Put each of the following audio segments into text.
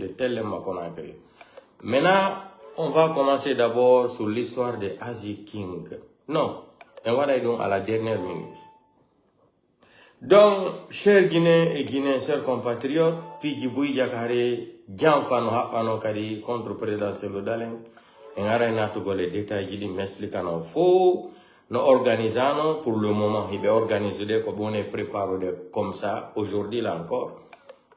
de tellement Conakry. Maintenant, on va commencer d'abord sur l'histoire de Aziz King. Non, on va aller donc à la dernière minute. Donc, chers Guinéens et Guinéens, chers compatriotes, puis Djiboui Yakare, Djanfano Hapano Kari contre le président Cellou Dalein, et on a les détails qui m'expliquent en faux. Nous organisons pour le moment, il est organisé comme on est préparé comme ça, aujourd'hui là encore,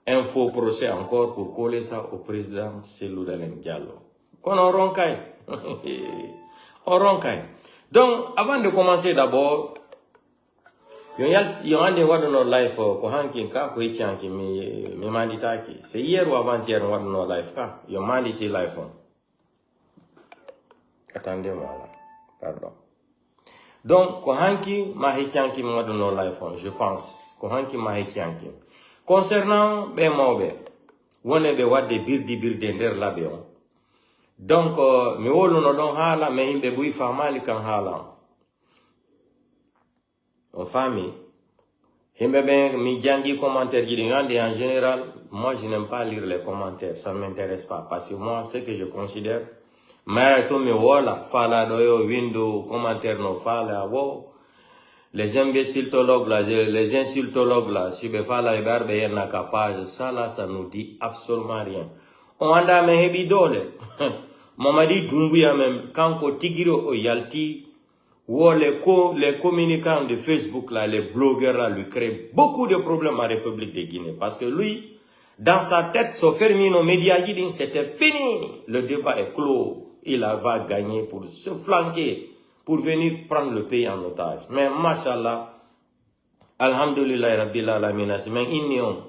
un faux procès encore pour coller ça au président Cellou Dalein Diallo. Qu'on en roncaille. On roncaille. Donc, avant de commencer d'abord, il y a des voix de nos live ko hankin ka ko yianki mi mandita ki c'est hier ou avant-hier on de nos live ka yo manditi live on. Attendez-moi là. Pardon. Donc ko hanki ma hianki mo de nos live on, je pense ko hanki ma hianki concernant be mawbe wonne be wadde birdi nder labe on. Donc mi wolu no don hala me himbe buy famali kan hala en famille, mi jangi commentaires en général, moi je n'aime pas lire les commentaires, ça ne m'intéresse pas, parce que moi, ce que je considère, les imbéciltologues là, les insultologues là, ça là, ça nous dit absolument rien. On a me hebidole, Mamadi Doumbouya même, quand on tigiro o yalti, les communicants de Facebook, là, les blogueurs, là, lui créent beaucoup de problèmes en République de Guinée. Parce que lui, dans sa tête, son fermino média, c'était fini. Le débat est clos. Il va gagner pour se flanquer, pour venir prendre le pays en otage. Mais, mashallah, alhamdulillah, rabbil alamin, c'est même ignon.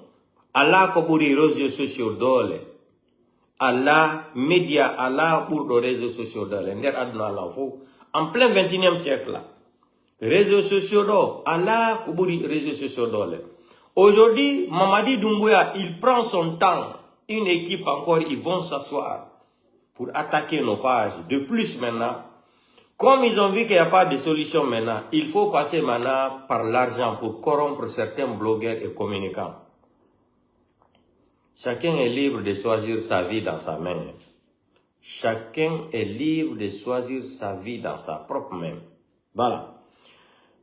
Allah, pour les réseaux sociaux, dole. Allah, média, Allah, pour les réseaux sociaux, dole. En plein 21e siècle là, réseaux sociaux Allah kuburi réseaux sociaux aujourd'hui Mamadi Doumbouya il prend son temps, une équipe encore ils vont s'asseoir pour attaquer nos pages. De plus maintenant, comme ils ont vu qu'il n'y a pas de solution maintenant, il faut passer maintenant par l'argent pour corrompre certains blogueurs et communicants. Chacun est libre de choisir sa vie dans sa main. Chacun est libre de choisir sa vie dans sa propre main. Voilà.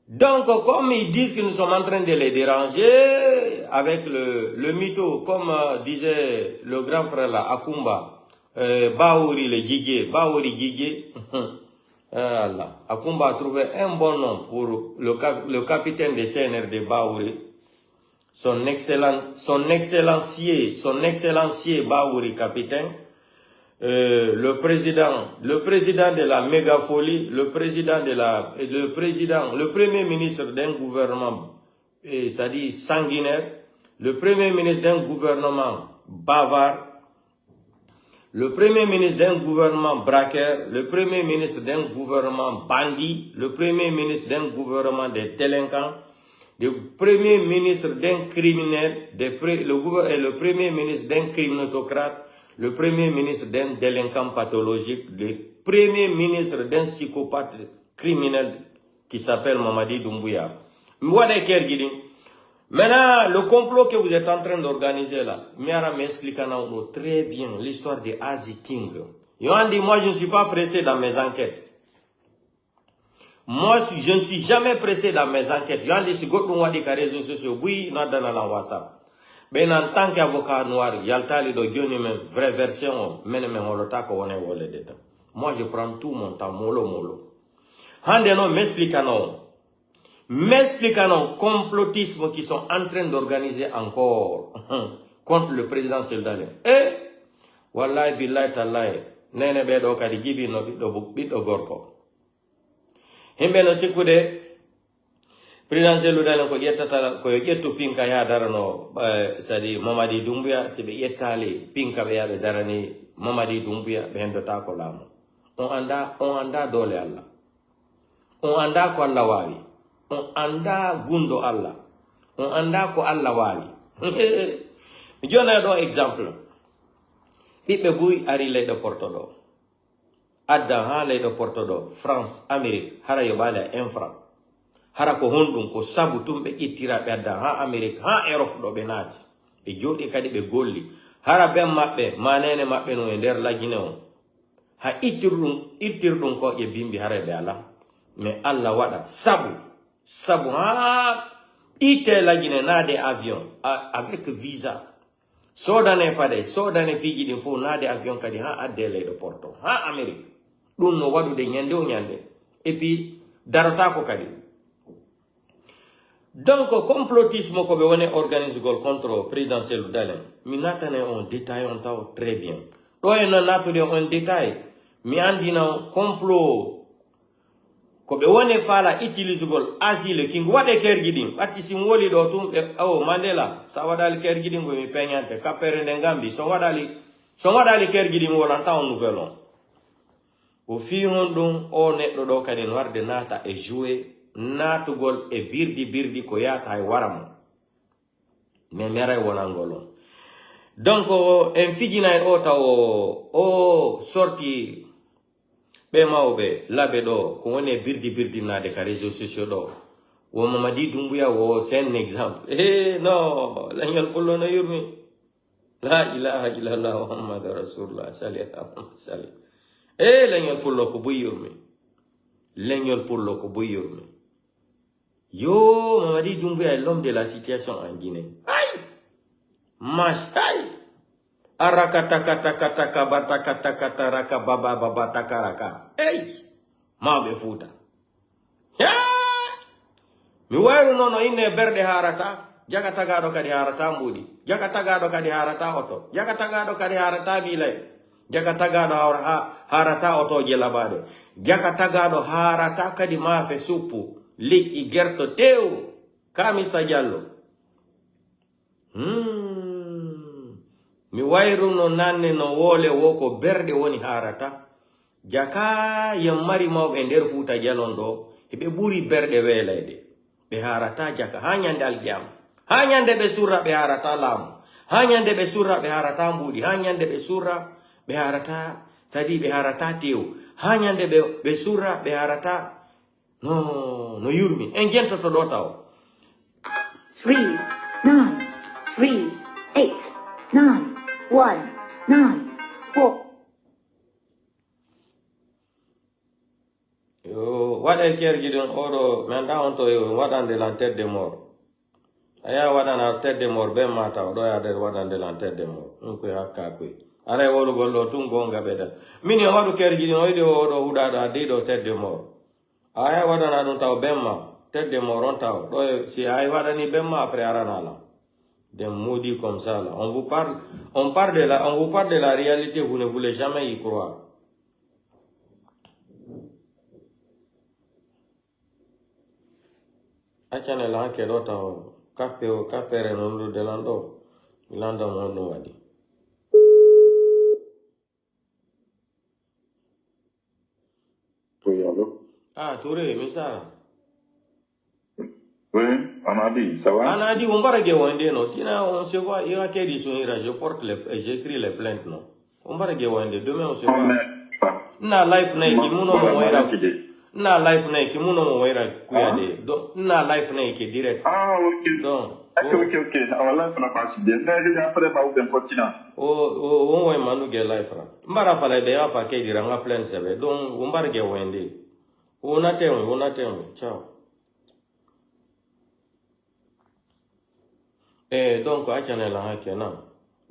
Donc, comme ils disent que nous sommes en train de les déranger, avec le mytho, comme disait le grand frère là, Akumba, Baouri le Djidje, Baouri Djidje, Akumba a trouvé un bon nom pour le capitaine de CNRD Baouri, son excellencier Baouri capitaine, le président de la mégafolie, le premier ministre d'un gouvernement, c'est-à-dire sanguinaire, le premier ministre d'un gouvernement bavard, le premier ministre d'un gouvernement braqueur, le premier ministre d'un gouvernement bandit, le premier ministre d'un gouvernement de délinquants, le premier ministre d'un criminel, le premier ministre d'un criminotocrate, le premier ministre d'un délinquant pathologique, le premier ministre d'un psychopathe criminel qui s'appelle Mamadi Doumbouya. Maintenant, le complot que vous êtes en train d'organiser là, Miara m'explique très bien l'histoire de Aziz King. Moi, je ne suis pas pressé dans mes enquêtes. Moi, je ne suis jamais pressé dans mes enquêtes. Si vous avez des réseaux sociaux, oui, dans la WhatsApp. Mais en tant qu'avocat noir, il y a le temps de donner une vraie version, mais moi je prends tout mon temps, mollo. Handeno m'expliquant complotisme qui sont en train d'organiser encore contre le président Cellou Dalein. Wallahi billahi tallahi, nene bedo kadi jibi no biddo gorko. Himbe no sikude président Cellou Dalein ko yettata ko yetto pinka ya darano c'est-à-dire Mamadi Doumbouya si be yettali pinka be yabe darani Mamadi Doumbouya be hendota ko lamo on anda dole Allah on anda ko Allah wawi on anda gundo Allah on anda ko Allah wawi jona do exemple bibbe buy ari leydo portodo adda ha leydo portodo France Amérique hara yo bala infra hara ko hondum ko sabu tumbe ittira be adda ha America ha Europe do be naati be jodi kadi be golli hara ben mabbe manene mabbe no e der lagine on ha ittirdum ko e bimbi harebe ala mais Allah wada sabu ha ite lagine nade avion avec visa sodane pade sodane pigi din fo nade avion kadi ha adele do porto ha Amerique dum no wadude nyande o nyande et puis darota ko kadi. Donc complotisme ko be woni organise gol contre présidentiel dalen mi natane on détail on taw très bien do en natude on détail mi andina complot ko be woni fala utilise gol asile king wade kergidin atti sim woli do tum o Mandela sa wadali kergidin go mi peñante kapere de Gambi so wadali kergidin wala taw nouvelon o fi hon dum o neddo do kadi warde nata e jouer natugol e birdi ko yata e waram me mere wona ngolo donc en fijina o taw o sorti be mawbe labe do ko woni birdi nade ka réseaux sociaux do wo Mamadi Doumbouya wo c'est un exemple no la ñal pullo na yurmi la ilaha illallah muhammadur rasulullah sallallahu alaihi wasallam la ñal pullo ko bu yurmi la ñal pullo ko bu yurmi yo Mamadi Doumbouya est l'homme de la situation en Guinée ay arakata raka baba takaraka mabe futa mi wayru nono inne berde harata jaga tagado kadi harata mbudi jaga tagado kadi harata oto jaga tagado kadi harata bilay jaga tagado harata oto je labade jaga tagado harata kadi mafe supu li gerto tew kamista jallo mi wayru no nanne no wole woko berde woni harata jaka yamari mawbe nder futa jalon do be buri berde welayde be harata jaka hanyande aljam hanyande be sura be harata lam hanyande be sura be harata mbudi hanyande be sura be harata tadi be harata tew hanyande be sura be harata no yurmi en gento to do taw 3 9 3 8 9 1 9 4 yo wada kergidon odo menda on to yo wadande la tête de mort aya wadana tête de mort be mata do ya der wadande la tête de mort ko hakka ko are wolu gollo tun gonga beda mini wadu kergidon oyde odo hudada de do tête de mort aya wadana dun taw bemma tête de mort on taw do si ay wadani bemma après aranala des maudits comme ça là on vous parle on vous parle de la réalité, vous ne voulez jamais y croire. Achane la ke dota kapere no de lando mono wadi. Oui, allô? Ah, Touré, Missa. Oui, Anadi, ça va? Anadi, on va regarder Wende, non? Tina, on se voit, il y a qui sont j'écris les plaintes, non? On va regarder Wende, demain on se voit. Na life na iki muno mwera. Na life na iki muno mwera kuyade. Donc, na life na iki direct. Ah, ok. Donc, ok. Alors là, ça n'a pas si bien. Mais après, bah, ou bien continent. On manu ge life ra. Mbara fala be afa ke dira nga plainte sebe. Donc, on va regarder Wende. On attend. Ciao. Donc achane la hake na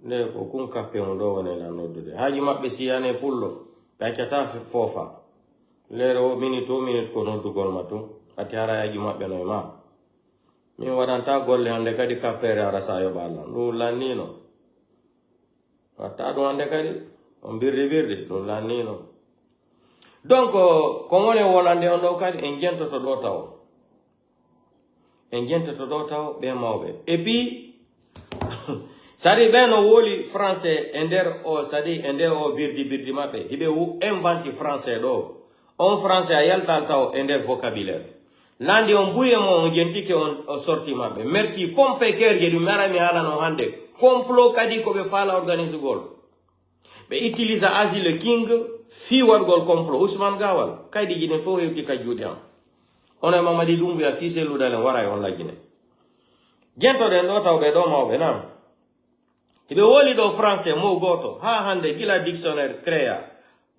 ne ko kun kape on do wona la noddude haji mabbe siyane pullo kachata fofa lero minute ko noddugol matu ati ara haji mabbe no ma mi wadanta golle hande kadi kapere ara sayo balla do lannino ata do hande kadi on birde do lannino donc ko ngone wonande on do kadi en gento to do taw be mawbe et puis sadi beno woli français ender o sadi ender o birdi mabe hibe wu inventi français do on français ayalta taw ender vocabulaire landi on buye mo on gentike on sorti mabe merci pompe kerje du marami hala no hande complot kadi ko be fala organise gol be utilise asile king fi wargol complot Ousmane Gawal kaydi jine fo hebdi ka judiam on e Mamadi Doumbouya fi selu dalen waray on la jine gento den do taw be do mawbe nam Ibe woli do français mo goto. Ha hande gila dictionnaire créa.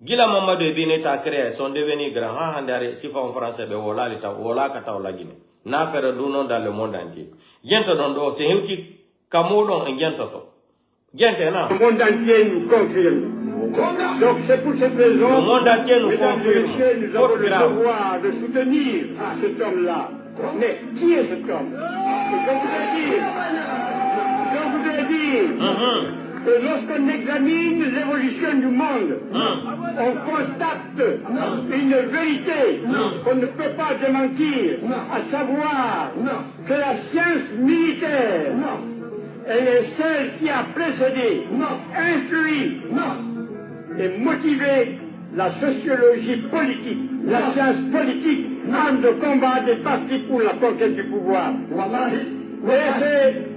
Gila Mamadou Bineta créa sont devenus grands. Ha hande are si en français be wola lita wola kata la Guinée. Na faire du nom dans le monde entier. Gento don do c'est hewti kamodon en gento to. Gente na. Le monde entier nous confirme. Donc c'est pour cette raison le monde entier nous confirme. Nous avons le devoir de soutenir cet homme-là. Mais qui est cet homme? Je voudrais dire que lorsqu'on examine l'évolution du monde, on constate une vérité qu'on ne peut pas démentir, à savoir que la science militaire, elle est celle qui a précédé, instruit et motivé la sociologie politique, la science politique, arme de combat des partis pour la conquête du pouvoir. Et c'est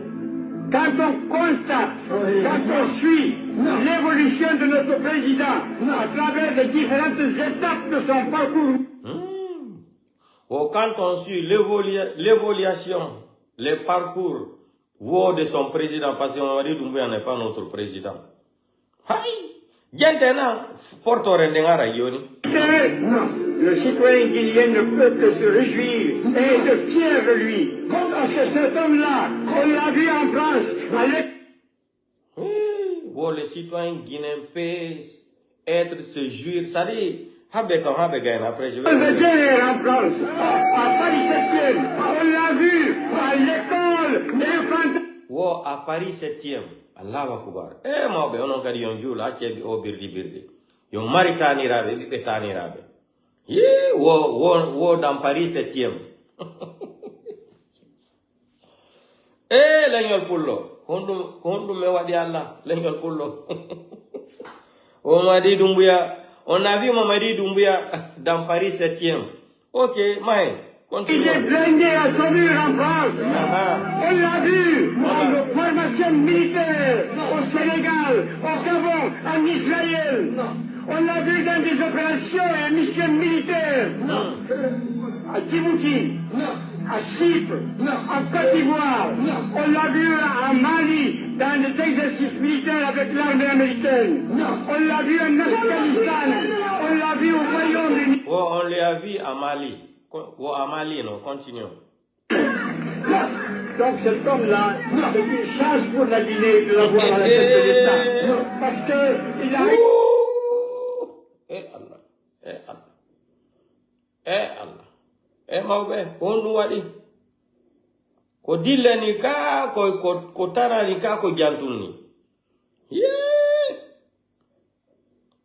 quand on constate, quand on suit l'évolution de notre président à travers les différentes étapes de son parcours. Quand on suit l'évaluation, les parcours de son président, parce que Mamadi Doumbouya n'est pas notre président. Le citoyen guinéen ne peut que se réjouir et être fier de lui. Parce que cet homme-là, on l'a vu en France. Le citoyen guinéen peut être se jouir. Ça dit, après je vais. En France, à Paris 7e, on l'a vu à l'école d'infanterie. À Paris 7e. Allah Akbar. Ma be onon kadi yon jula cebi o birdi. Yon mari tanirabe, bibe tanirabe. Wo dans Paris 7e. Leñol pullo. Kondu me wadi Allah. Leñol pullo. Mamadi Doumbouya. On a vu Mamadi Doumbouya dans Paris 7e. Ok, Maï. Il est blindé à Saumur en France. On l'a vu en formation militaire au Sénégal, au Gabon, en Israël. On l'a vu dans des opérations et missions militaires à Djibouti, à Chypre, en Côte d'Ivoire. On l'a vu à Mali dans des exercices militaires avec l'armée américaine. On l'a vu en Afghanistan. On l'a vu au Royaume-Uni. On l'a vu à Mali. À Mali, non, continuons. Donc cet homme-là, c'est une chance pour la Guinée de l'avoir à la tête de l'État. Parce qu'il a... Allah. Mawbe, on wadi. Ko dille ni ka, ko tana ni ka, ko jantouni.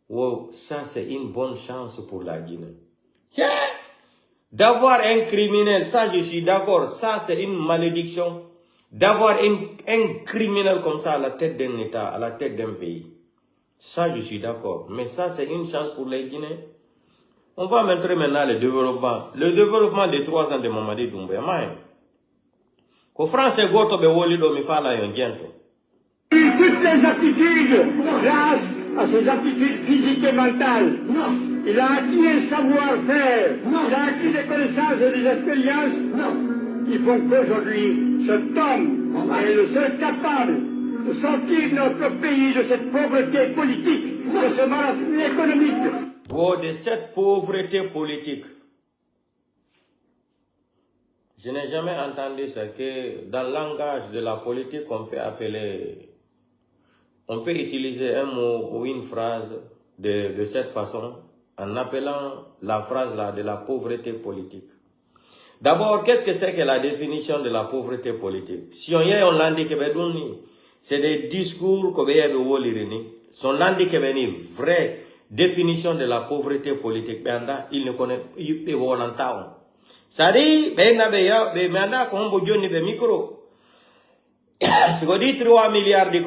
Wow, ça c'est une bonne chance pour la Guinée. D'avoir un criminel, ça je suis d'accord, ça c'est une malédiction. D'avoir un criminel comme ça à la tête d'un État, à la tête d'un pays. Ça je suis d'accord, mais ça c'est une chance pour les Guinéens. On va montrer maintenant le développement. Le développement des 3 ans de Mamadi Doumbouya. Ko français goto be woli do mi fala yon gento. Toutes les aptitudes, grâce à ses aptitudes physiques et mentales. Il a acquis un savoir-faire, il a acquis des connaissances et des expériences qui font qu'aujourd'hui, cet homme est le seul capable de sortir notre pays de cette pauvreté politique, de ce marasme économique. De cette pauvreté politique. Je n'ai jamais entendu ça que dans le langage de la politique, on peut utiliser un mot ou une phrase de cette façon, en appelant la phrase là de la pauvreté politique. D'abord, qu'est-ce que c'est que la définition de la pauvreté politique? Si on y a un lundi qui c'est des discours que son lundi qui est une vraie définition de la pauvreté politique. Il ne connaît pas. Ça dit, micro. Si vous dites 3 milliards de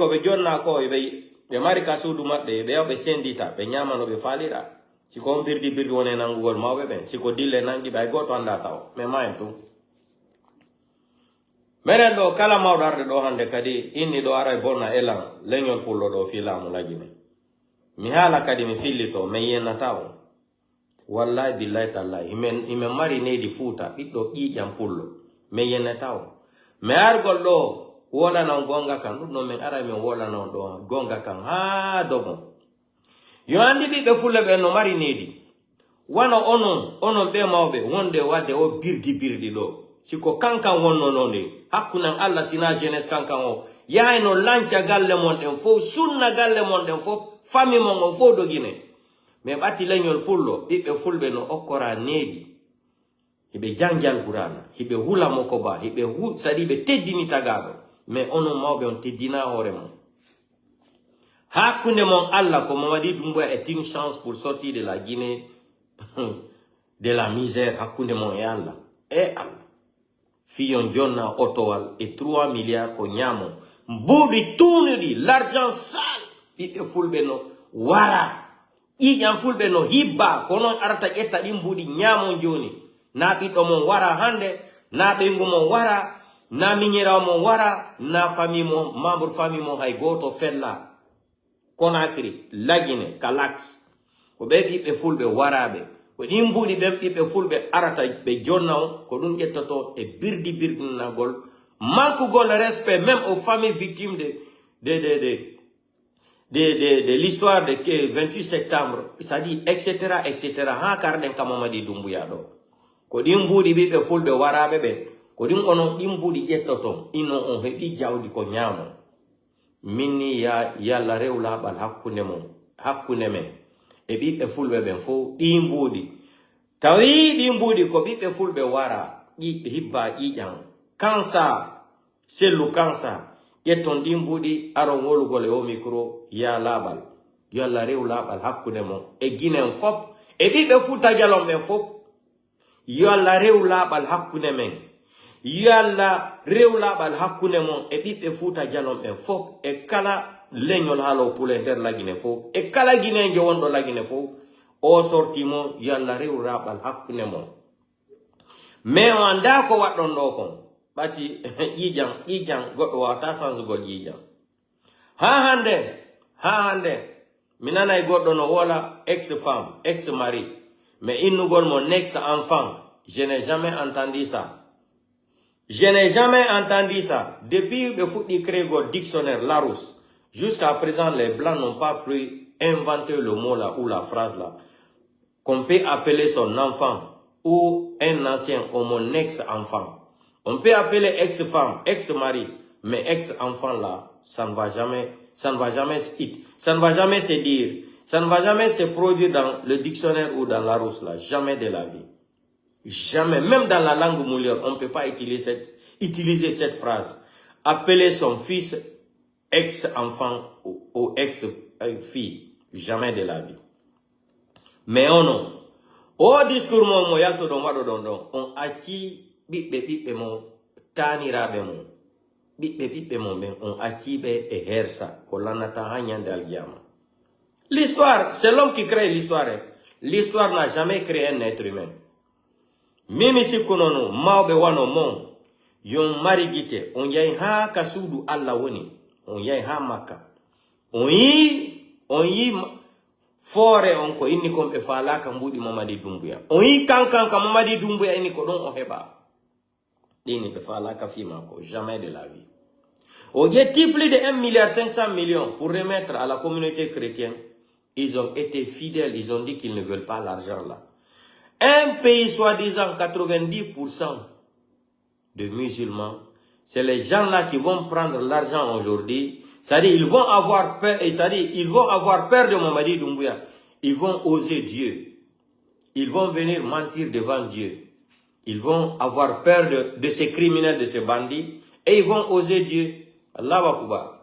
si ko birdi wone nangugol mawbe ben si ko dille nangi bay goto anda taw me mayentu meren do kala mawdarde do hande kadi inni do ara bonna elan leñol pullo do fi lamu lagine mi hala kadi mi fillito me yenna taw wallahi billahi tallahi imen mari nedi fuuta biddo ƴiƴam pullo me yenna taw me argol do wola na gonga kan no men ara men wola na do gonga kan ha dogo yo andi be fulle be no mari nedi wana onon be mawbe wonde wade o birdi do siko kankan wonno nonde hakkunan alla sina jeunesse kankan o yaino lanca galle mon den fo sunna galle mon den fo fami mon on fo dogine me batti leñol pullo be fulbe no okora nedi hibe jangal qur'ana hibe hula mokoba hibe hu sadi be teddini tagado mais onon mawbe on teddina hore mon hakkunde mon alla ko Mamadi Doumbouya est une chance pour sortir de la Guinée de la misère hakkunde mon e alla fiyon jonna otowal et 3 milliards ko nyamo mbudi tunidi l'argent sale ɓiɓɓe fulɓe no wara ƴiƴan fulɓe no hibba kono arata ƴetta ɗin mbudi nyamo joni na ɓiɗɗo mon wara hande na ɓengu mon wara na miñirawo mon wara na famille mon membre famille mon hay goto fella Conakry Lagine Kalax ko ɓe ɓiɓɓe fulɓe waraɓe ko ɗin mbuɗi ɓen ɓiɓɓe fulɓe arata ɓe jonna on ko ɗum ƴettoto e birdinagol mankugol respect même aux familles victimes de l'histoire de 28 septembre c'est-à-dire etc ha karɗen ka Mamadi Doumbouya ɗo ko ɗin mbuɗi ɓiɓɓe fulɓe waraɓe ɓe ko ɗin onon ɗin mbuɗi ƴettoton ino on heɓi jawdi ko ñaamo minni yalla rew laɓal hakkunde men e ɓiɓɓe fulɓe ɓen fo ɗi mbuɗi tawi ɗi mbuɗi ko ɓiɓɓe fulɓe wara hibba ƴiƴan kansa sellu kansa ƴetton ɗi mbuɗi aron wolugol e o micro ya laɓal yo Allah rew laɓal hakkunde mon e Guinéen fop e ɓiɓɓe Fouta Djalon ɓen fop yo Allah rew laɓal hakkunde men yo Allah rew laɓal hakkunde mon e ɓiɓɓe Fouta Djalon ɓen fop e kala leñol haalo pule nder lagine fo e kala guinéjo wonɗo lagine fo o sorti mo yo Allah rew raɓal hakkunde mon mais o anda ko waɗɗon ɗo kon ɓati ƴiƴan goɗɗo wawata sansugol ƴiƴan ha hande mi nanay goɗɗo no wola ex femme ex mari mais innugol mo next enfant je n'ai jamais entendu ça. Je n'ai jamais entendu ça. Depuis le foot créé le dictionnaire Larousse, jusqu'à présent, les Blancs n'ont pas pu inventer le mot là ou la phrase là. Qu'on peut appeler son enfant ou un ancien ou mon ex-enfant. On peut appeler ex-femme, ex-mari, mais ex-enfant là, ça ne va jamais se dire. Ça ne va jamais se produire dans le dictionnaire ou dans Larousse là. Jamais de la vie. Jamais, même dans la langue moulière, on ne peut pas utiliser cette phrase. Appeler son fils ex-enfant ou ex-fille. Jamais de la vie. Mais non. Au discours mo yalto don wado don on acci ɓiɓɓe mo taniraɓe mo ɓiɓɓe mo ɓen on acciɓe e hersa ko lannata ha ñande alqiyama. L'histoire, c'est l'homme qui crée l'histoire. L'histoire n'a jamais créé un être humain. Mimi sikunono mawbe wano mon yon marigite on yai ha kasudu alla woni on yai ha Makka on yi fore on ko inni kom be fala ka mbudi Mamadi Doumbouya on yi kankan ka Mamadi Doumbouya inni ko don o heba dini be fala ka fi mako jamais de la vie on yetti plus de 1,5 milliard pour remettre à la communauté chrétienne. Ils ont été fidèles, ils ont dit qu'ils ne veulent pas l'argent là. Un pays soi-disant 90% de musulmans, c'est les gens-là qui vont prendre l'argent aujourd'hui. C'est-à-dire ils vont avoir peur, ils vont avoir peur de Mamadi Doumbouya. Ils vont oser Dieu. Ils vont venir mentir devant Dieu. Ils vont avoir peur de ces criminels, de ces bandits. Et ils vont oser Dieu. Allahu Akbar.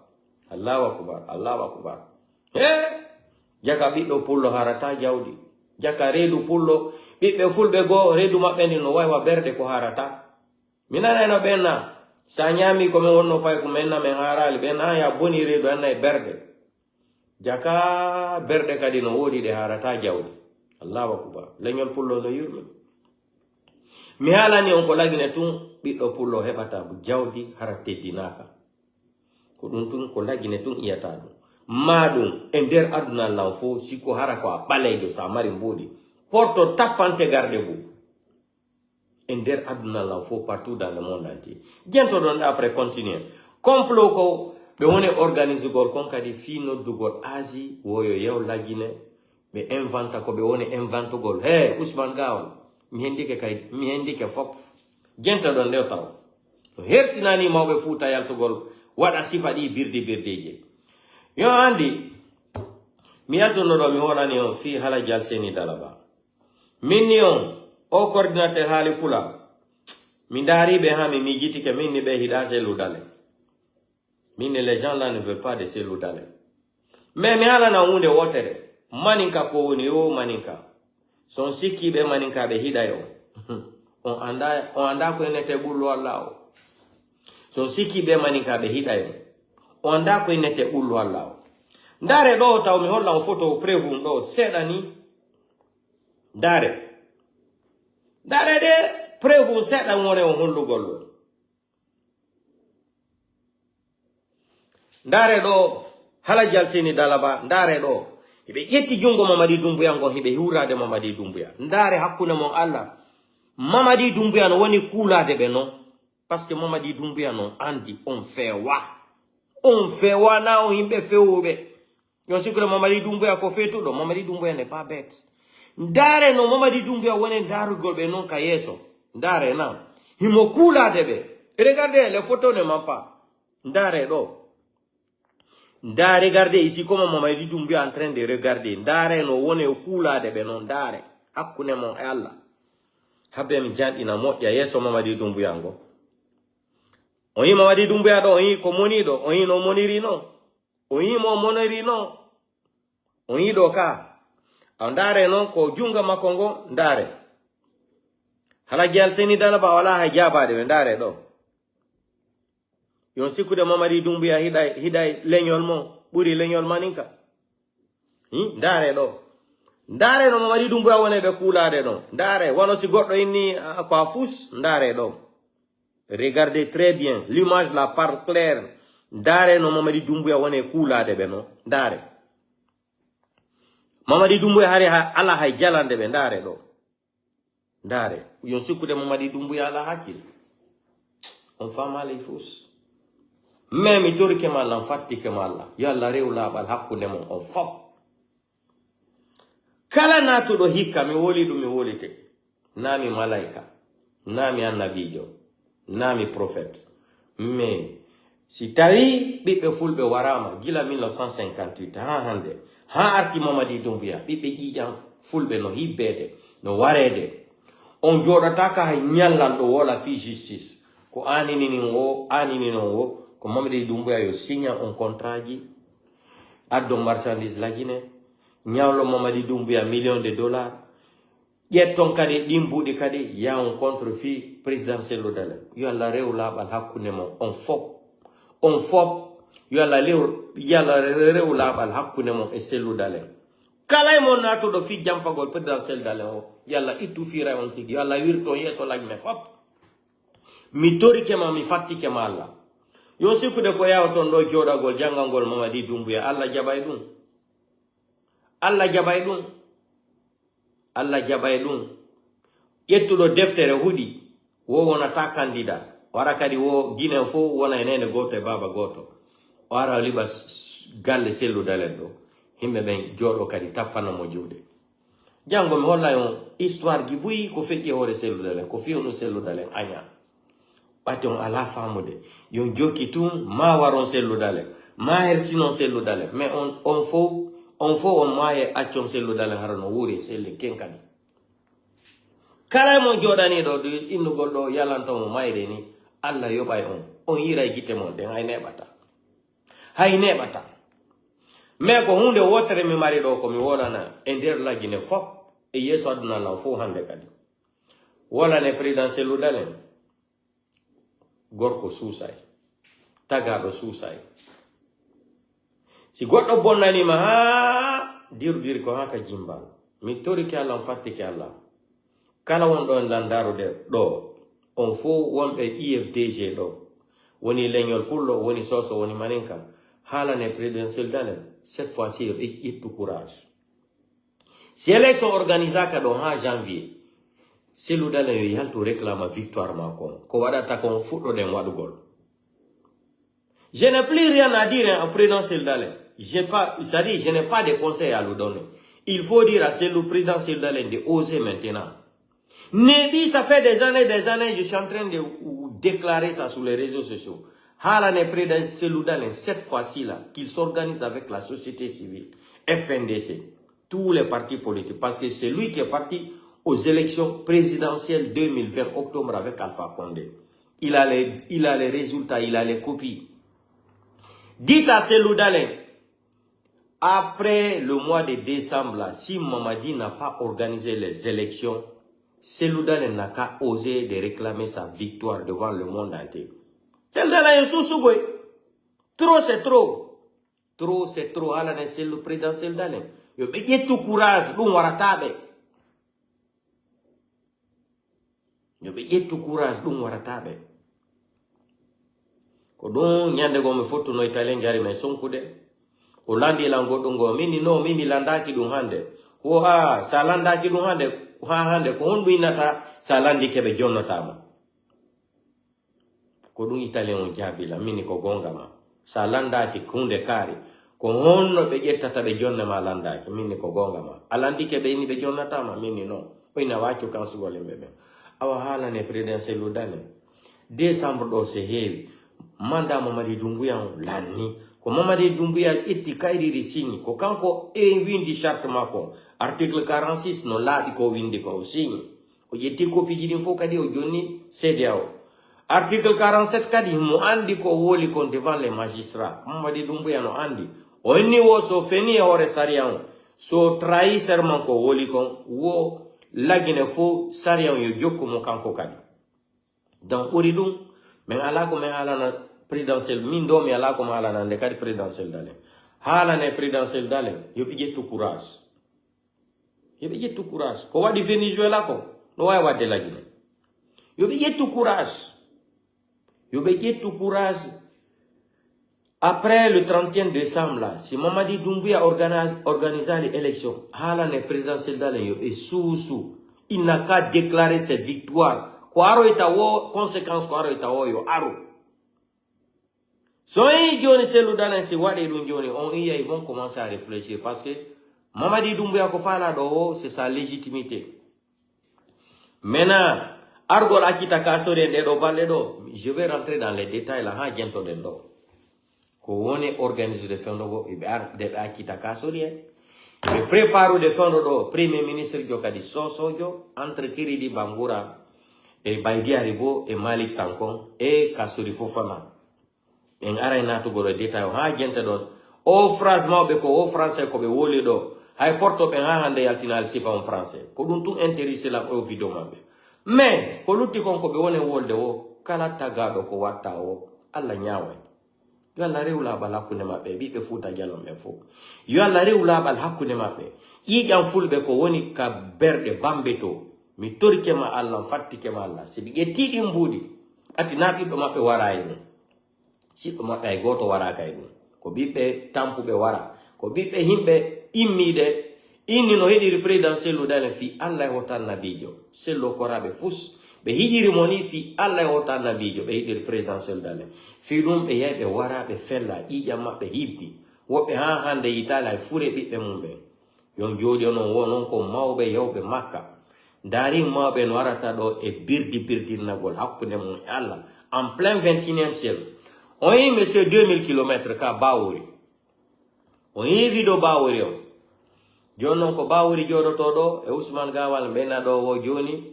Allahu Akbar. Allahu Akbar. Jaka biɗɗo pullo harata jawdi. Jaka reedu pullo. Ɓiɓɓe fulɓe goo reedu maɓɓe ndi no waywa berde ko harata. Mi nanayno ɓenna. Sa ñaami ko min wonno pay ko menna men harali ɓenna ya boni reedu anna e berde. Jaka berde kadi no woodi ɗe harata jawdi. Allahu Akbar. Leñol pullo no yurmi. Mi haalani on ko lagine tun ɓiɗɗo pullo heɓata jawdi hara teddinaka. Ko ɗum tun ko lagine tun iyata ɗum. Madum e nder aduna lan fo siko hara ko a ɓalaydo sa mari mboɗi porto tappante garde-vous e nder aduna lan fo partout dans le monde entier. Bientôt après continuer complot ko be woni organise gol kon kadi fi noddugol Asie woyo yew lagine be inventa ko be woni invento gol he Ousmane Gawal mi hendike kay mi hendike fop genta don de taw to hersinani mawbe fuuta yaltugol wada sifa di birdeje yo andi mi yalto no do mi wolani on fi hala jal seni dalaba minni on o coordinateur hali kula mi dari be ha mi jiti ke minni be hida selu dale minni les gens là ne veulent pas de selu dale mais mi ala na hunde wotere maninka ko woni o maninka son siki be maninka be hida yo on anda ko enete bullo Allah son siki be maninka be hida yo on anda ko enete bullo Allah ndare do taw mi holla on photo preuve do sedani ndare de preuve sedda woni on hollugol ndare do hala jalsini dalaba ndare do ibe yetti jungo Mamadi Doumbouya ngo hibe hurade Mamadi Doumbouya ndare hakkuna mon Allah Mamadi Doumbouya no woni kulade be non parce que Mamadi Doumbouya non andi on fewa na on himbe fewube yo sikule Mamadi Doumbouya ko fetudo Mamadi Doumbouya n'est pas bête ndare no Mamadi Doumbouya woni darugol be non kayeso ndare na himo kulade be regardez les photos ne ment pas ndare do ndare regardez ici comment Mamadi Doumbouya en train de regarder ndare no woni kulade be non ndare hakune mon e Allah habem jandina moƴƴa yeso Mamadi Doumbouya ngo on yi Mamadi Doumbouya do on yi ko moni do on yi no moniri no on yi mo moniri no on yi do ka andare non ko junga makongo ndare hala jal seni dalaba wala ha jabade be ndare do yon sikude Mamadi Doumbouya hiday leñol mo buri leñol maninka ndare do ndare no Mamadi Doumbouya wone be kulade no ndare wono si goddo inni ko afus ndare do regardez très bien l'image la parle claire ndare no Mamadi Doumbouya wone kulade be no ndare Mamadi Doumbouya hari ala hay jalande be ndare do ndare yon sikude Mamadi Doumbouya ala hakil on fama les fous même itori ke malla fatti ke malla yalla rewla bal hakkunde mon on fop kala natu do hikka mi woli dum mi wolite nami malaika nami annabijo nami prophète mais si tawi bibbe fulbe warama gila 1958 ha hande ha arki Mamadi Doumbouya bibbe jijam fulbe no hibbede no warede on jodata ka hay nyallal do wala fi justice ko anini no wo ko Mamadi Doumbouya yo signa un contrat ji addo marchandise lagine nyawlo Mamadi Doumbouya millions de dollars jetton kadi dimbudi kadi ya on contre fi présidentiel dale yo alla rewla bal hakkunde mo on fop yo alla rewla bal hakkunde mo e selu dale kala mo nato do fi jamfagol présidentiel dale o yalla ittu fira on tigi yalla wirto yeso lagme fop mi tori kema mi fatti kema Allah yo sikude ko yaw ton do jodagol jangangol Mamadi Doumbouya Allah jabay dum yettudo deftere hudi wo wonata candidat wara kadi wo gine fo wona enene goto e baba goto wara liba galle sellu dalen do himbe ben jodo kadi tappana mo juude jango mi holla on histoire gi buyi ko feƴƴi hore sellu dalen ko fiwno sellu dalen anya bati on ala famude yon joki tum ma waron sellu dalen ma hersinon sellu dalen mais on fo on maye accon sellu dalen harano wuri selle kenkadi kala mo jodani do innugol do yalanto mo mayre ni Allah yobay on yira gite mon de hay nebata me ko hunde wotere mi mari do ko mi wonana e der lagine fop e yeso aduna la fo hande kadi wala ne président sellu dalen gorko suusay tagado suusay si goddo bonnani ma ha dir ko haka jimbal mi tori ke Allah fatti ke Allah kala won don landaro de do on fo wonbe IFDG do woni leñol pullo woni soso woni maninka hala ne présidentiel dalen cette fois-ci il tout courage si élection organisée ka do ha janvier sellu dalen yo yalto réclama victoire ma ko wadata kon fuddo den wadugol Je n'ai plus rien à dire au président Seldalen. Je n'ai pas de conseils à lui donner. Il faut dire à le président Seldalen de oser maintenant. Nebi, ça fait des années, je suis en train de déclarer ça sur les réseaux sociaux. Halane président Seldalen, cette fois-ci là, qu'il s'organise avec la société civile, FNDC, tous les partis politiques, parce que c'est lui qui est parti aux élections présidentielles 2020 octobre avec Alpha Condé. Il a les résultats, il a les copies. Dites à Seloudalen, après le mois de décembre, là, si Mamadi n'a pas organisé les élections, Seloudalen n'a qu'à oser de réclamer sa victoire devant le monde entier. Seloudalen est sous-sous-boy. Trop, c'est trop. Trop, c'est trop. Alane, c'est le président Seloudalen. Il y a tout courage, l'on va rataber. Il y a tout courage, l'on va rataber. Kodon nyande go me foto no italien jari me sonkude o landi lango dongo mini landaki dum hande o ha sa landaki dum hande ha hande ko hondu inata sa landi kebe jonnotama ko dum italien on jabila mini ko gongama sa landaki kunde kari ko honno be jettata be jonne ma landaki mini ko gongama alandi kebe ni be jonnotama mini no o ina waccu kansu gole mbebe awa halane président Lodane décembre do se heewi manda Mamadi Doumbouya lanni ko Mamadi Doumbouya itti kayri signi ko kanko windi charte mako article 46 no laadi ko windi ko signi o yetti ko pijidin fo kadi o jonni CEDEAO article 47 kadi mo andi ko woli kon devant les magistrats Mamadi Doumbouya no andi o ni wo so feni hore sariyan so trahi serment ko woli kon wo lagine fo sariyan yo jokko mo kanko kadi donc ori dum men ala ko men ala na présidentiel min do mi ala ko ala na ndekari présidentiel dale hala ne présidentiel dale yo bije tout courage ko wadi Venezuela ko no way wadde lagine yo bije tout courage après le 31 décembre là si Mamadi Doumbouya organise les élections hala ne présidentiel dale yo e sous il n'a qu'à déclarer ses victoires ko aro itawo conséquence ko aro itawo yo aro so joni Seloudalen si wade dum joni on ils vont commencer à réfléchir parce que Mamadi Doumbouya ko fala do c'est sa légitimité maintenant argol akita kasore de do balle do je vais rentrer dans les détails là ha jento den do ko woni organiser de fendogo e de akita kasore e prépare de fendo do premier ministre jokadi sosojo entre Kiridi Bangura e Baidi Aribo e Malik Sankon e Kassory Fofana en ara na to golo detail ha gente don o phrase mawbe ko o français ko be woli do hay porto be ha hande yaltinal sifa en français ko dum tun intéressé la o video mabbe mais ko lutti kon ko be woni wolde o kala tagado ko watta o alla nyaawe yo alla rewla bal hakkunde mabbe bi be futa jalom be fo yo alla rewla bal hakkunde mabbe yi jam fulbe ko woni ka berde bambeto mi torike ma Allah fattike ma Allah sibi gettidi mbudi ati nabi do mabbe warayno si ko mabbe ay goto wara kay dum ko bibbe tampuɓe wara ko bibbe himbe immide inni no heɗiri président Seloudalen fi Allah e hotan nabijo sello koraɓe fus ɓe hiɗiri moni fi Allah e hotan nabijo ɓe hiɗiri président Seloudalen fi ɗum ɓe yahi ɓe wara ɓe fella ƴiƴam maɓɓe hibbi woɓɓe ha hande yitala e fure ɓiɓɓe mum ɓe yon jooɗi onon wonon ko mawɓe yewɓe Makka dari mawɓe no warata ɗo e birdinnagol hakkude mum e Allah en plein 21e siècle on yi monsieur 2000 km ka Bawori on yi video Bawori o jonnon ko Bawori joɗoto ɗo e Ousmane Gawal mbena ɗo wo joni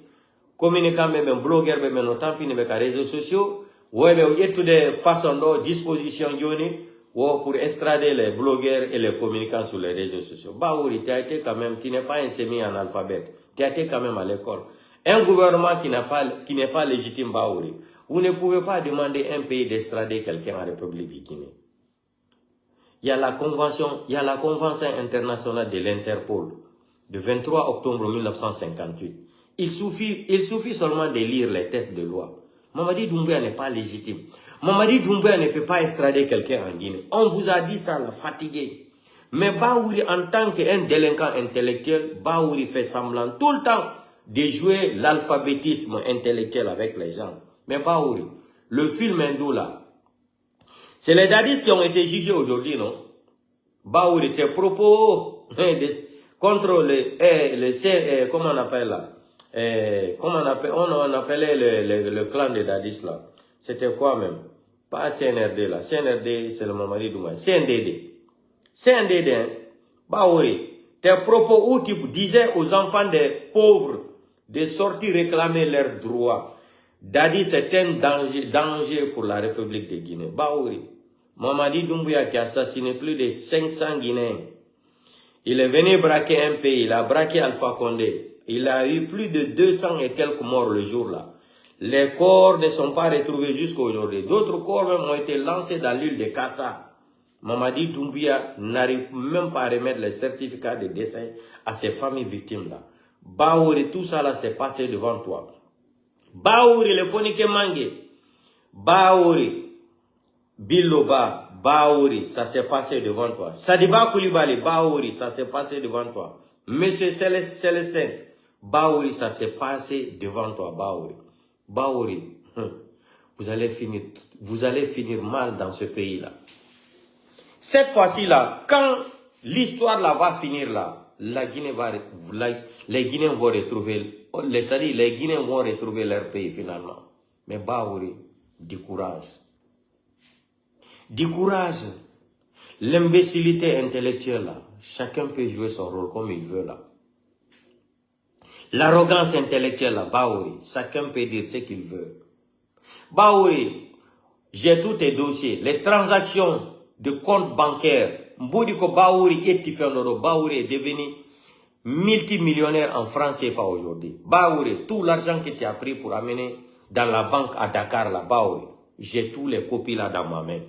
communicant ɓe ɓen blogueur ɓe ɓen no tampini ɓe ka réseaux sociaux woyɓe o ƴettude façon ɗo disposition joni wo pour extrader les blogueurs et les communicants sur les réseaux sociaux. Bawori, tu as été quand même, tu n'es pas un semi-analphabète, tu as été quand même à l'école. Un gouvernement qui n'est pas légitime, Bawori, vous ne pouvez pas demander à un pays d'extrader quelqu'un en République du Guinée. Il y a la convention internationale de l'Interpol de 23 octobre 1958. Il suffit seulement de lire les textes de loi. Mamadi Doumbouya n'est pas légitime. Mamadi Doumbouya ne peut pas extrader quelqu'un en Guinée. On vous a dit ça, là, fatigué. Mais Bawori, en tant qu'un délinquant intellectuel, Bawori fait semblant tout le temps de jouer l'alphabétisme intellectuel avec les gens. Mais Bawori, le film hindou là, C'est les dadistes qui ont été jugés aujourd'hui, non? Baouri, tes propos contre comment on appelle là? On appelait le clan des dadistes là. C'était quoi même? Pas CNRD là. CNRD, c'est le Mamadi Doumbouya. CNDD. CNDD, hein? Baouri, tes propos où tu disais aux enfants des pauvres de sortir réclamer leurs droits. Dadi, c'est un danger pour la République de Guinée. Baouri, Mamadi Doumbouya qui a assassiné plus de 500 Guinéens. Il est venu braquer un pays, il a braqué Alpha Condé. Il a eu plus de 200 et quelques morts le jour-là. Les corps ne sont pas retrouvés jusqu'à aujourd'hui. D'autres corps même ont été lancés dans l'île de Kassa. Mamadi Doumbouya n'arrive même pas à remettre les certificats de décès à ces familles victimes-là. Baouri, tout ça là s'est passé devant toi. Baouri, le Fonike Mange. Baouri, Biloba, Baouri, ça s'est passé devant toi. Sadiba Koulibaly, Baouri, ça s'est passé devant toi. Monsieur Célestin, Baouri, ça s'est passé devant toi, Baouri. Baouri, vous allez finir mal dans ce pays-là. Cette fois-ci là, quand l'histoire là va finir là, la Guinée va, les Guinéens vont retrouver, les Guinéens vont retrouver leur pays finalement. Mais Baouri, du courage. Du courage. L'imbécilité intellectuelle là, chacun peut jouer son rôle comme il veut là. L'arrogance intellectuelle là, Baouri, chacun peut dire ce qu'il veut. Baouri, j'ai tous tes dossiers, les transactions de compte bancaire. Mboudiko Baouri et Tifenoro, Baouri est devenu multimillionnaire en francs CFA aujourd'hui. Baouri, tout l'argent que tu as pris pour amener dans la banque à Dakar là, Baouri, j'ai tous les copies là dans ma main.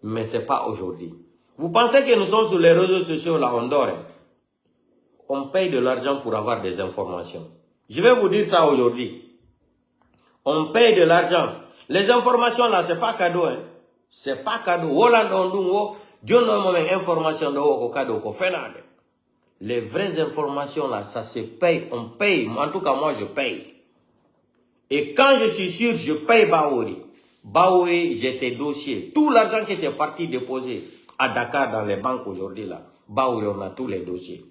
Mais ce n'est pas aujourd'hui. Vous pensez que nous sommes sur les réseaux sociaux là, on dort, hein? On paye de l'argent pour avoir des informations. Je vais vous dire ça aujourd'hui. On paye de l'argent. Les informations là, c'est pas cadeau, hein. C'est pas cadeau. Les vraies informations là, ça se paye. On paye. En tout cas, moi, je paye. Et quand je suis sûr, je paye Baouri. Baouri, j'ai tes dossiers. Tout l'argent qui était parti déposer à Dakar dans les banques aujourd'hui là. Baouri, on a tous les dossiers.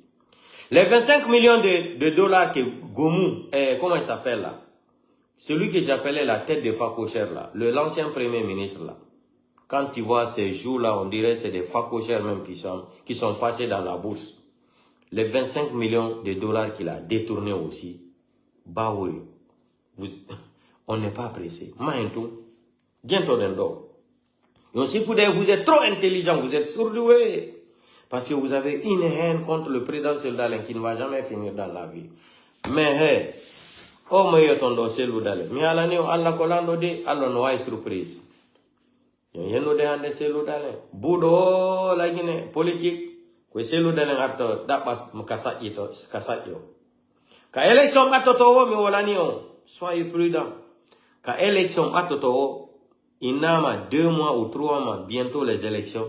Les 25 millions de dollars que Gomu, comment il s'appelle là? Celui que j'appelais la tête de Fakocher là, l'ancien premier ministre là. Quand tu vois ces jours-là, on dirait que c'est des Fakochers même qui sont fâchés dans la bourse. Les 25 millions de dollars qu'il a détournés aussi. Baouri, on n'est pas pressé. Maïntou, bientôt d'endor. Et aussi vous êtes trop intelligent, vous êtes surdoué. Parce que vous avez une haine contre le président Seloudalen qui ne va jamais finir dans la vie. Mais, hey, oh, mais ton dossier Seloudalen. Mais à l'année, Allah kolando de, Allah no hay surprise. Yeno de hande Seloudalen. Budo, la Guinée, politique. Que Seloudalen arto, dapas mkasa ito, kasatyo. Ka élection atoto, mi walanio, soyez prudent. Ka élection atoto, inama 2 mois ou 3 mois, bientôt les élections.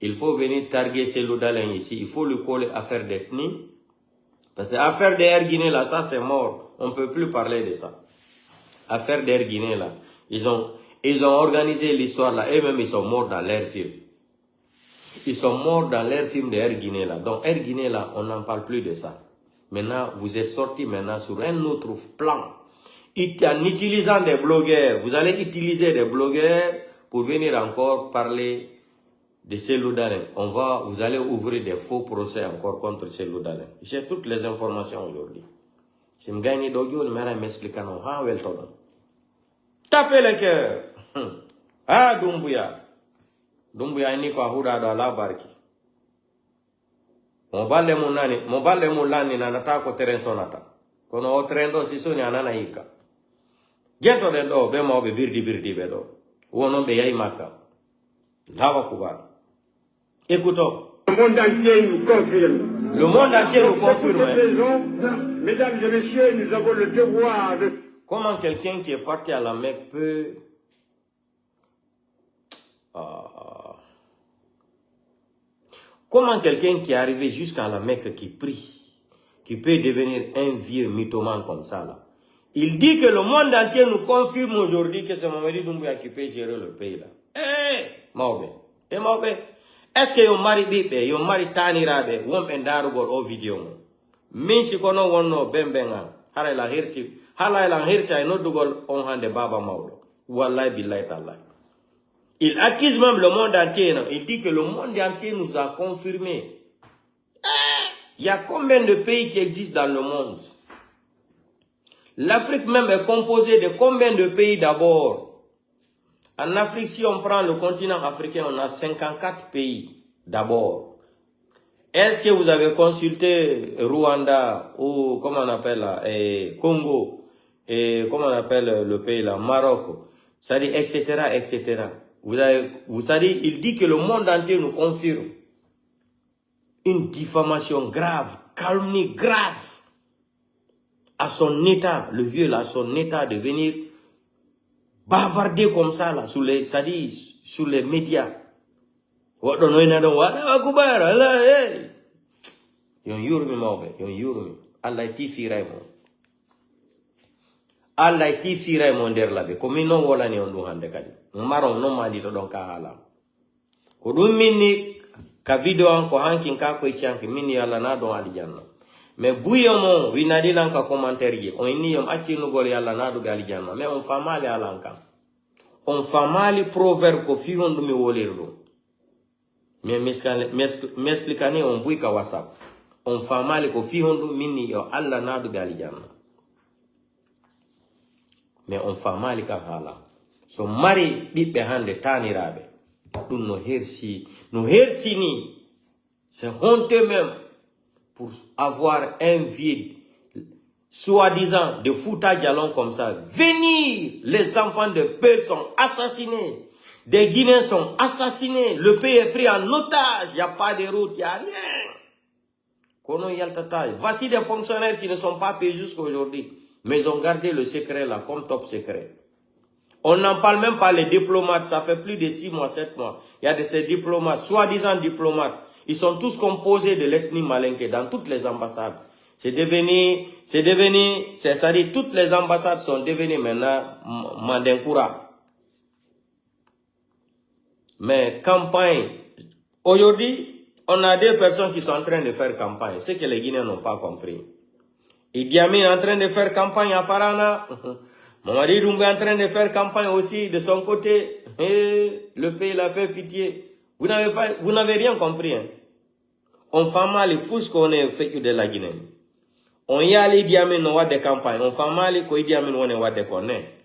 Il faut venir targuer Seloudalen ici. Il faut lui coller affaire d'ethnie. Parce que affaire d'Air Guinée là, ça c'est mort. On ne peut plus parler de ça. Affaire d'Air Guinée là. Ils ont organisé l'histoire là. Eux-mêmes ils sont morts dans leur film. Ils sont morts dans leur film d'Air Guinée là. Donc Air Guinée là, on n'en parle plus de ça. Maintenant, vous êtes sortis maintenant sur un autre plan. En utilisant des blogueurs. Vous allez utiliser des blogueurs pour venir encore parler de Seloudalen. Vous allez ouvrir des faux procès encore contre Seloudalen. J'ai toutes les informations aujourd'hui. Si je gagne d'audio, je vais m'expliquer. Tapez le cœur. Ah, Doumbouya. Doumbouya ni kwa huda da la barki. Mon balle mon lani na natako terrain sonata. Kono o trendo sisoni anana ika. Gento den do be mo be birdi be do. Wono be yai maka. Lava kubar. Écoutons. Le monde entier nous confirme. Le monde entier nous confirme. Mesdames et messieurs, nous avons le devoir de... Comment quelqu'un qui est parti à la Mecque peut... Comment quelqu'un qui est arrivé jusqu'à la Mecque qui prie, qui peut devenir un vieux mythomane comme ça là? Il dit que le monde entier nous confirme aujourd'hui que c'est Mamadi Doumbouya qui peut gérer le pays là. Hey! mawbe e mawbe est ce que yo mari bibe yo mari tanirabe wombe darugol o video mo min si kono wonno bembenga hala la hirsi ay noddugol on hande baba mawdo wallahi billahi taala. Il accuse même le monde entier, non? Il dit que le monde entier nous a confirmé. Il y a combien de pays qui existent dans le monde? L'Afrique même est composée de combien de pays d'abord? En Afrique, si on prend le continent africain, on a 54 pays d'abord. Est-ce que vous avez consulté Rwanda ou comment on appelle là, Congo, et comment on appelle le pays là, Maroc, ça dit etc. etc. Vous savez, il dit que le monde entier nous confirme une diffamation grave, calomnie grave à son état, le vieux là, à son état de venir bavarder comme ça là, sur les médias. Allah iti firay mo nder labe ko min non wolani on dum hande kadi maron non mali to don ka hala ko dum minni ka video an ko hankin ka ko cianki minni yalla na don aljanna mais buyo mo winadi lan ka commentaire yi on ni yom acci no gol yalla na do aljanna mais on famali alanka on famali proverbe ko fi on dum mi wolir dum mais m'explicane on buy ka whatsapp on famali ko fi on dum minni yo alla na do aljanna. Mais on fait mal quand hala. So mari bibe hande tanirabe. Dum no hersi ni. C'est honteux même pour avoir un vide soi-disant de Fouta Djallon comme ça. Venir, les enfants de Peul sont assassinés. Des Guinéens sont assassinés. Le pays est pris en otage. Il n'y a pas de route, il n'y a rien. Voici des fonctionnaires qui ne sont pas payés jusqu'à aujourd'hui. Mais ils ont gardé le secret là comme top secret. On n'en parle même pas les diplomates. Ça fait plus de 6 mois, 7 mois. Il y a de ces diplomates, soi-disant diplomates. Ils sont tous composés de l'ethnie malinké dans toutes les ambassades. C'est-à-dire toutes les ambassades sont devenues maintenant Mandenkoura. Mais campagne, aujourd'hui, on a deux personnes qui sont en train de faire campagne. C'est que les Guinéens n'ont pas compris. Idi Amin est en train de faire campagne à Farana. Mamadi Doumbouya est en train de faire campagne aussi de son côté. Et le pays l'a fait pitié. Vous n'avez rien compris. Hein? On fait mal les fous qu'on est fait de la Guinée. On y a Idi Amin on a des campagnes. On fait mal les Idi Amin on a des connaît.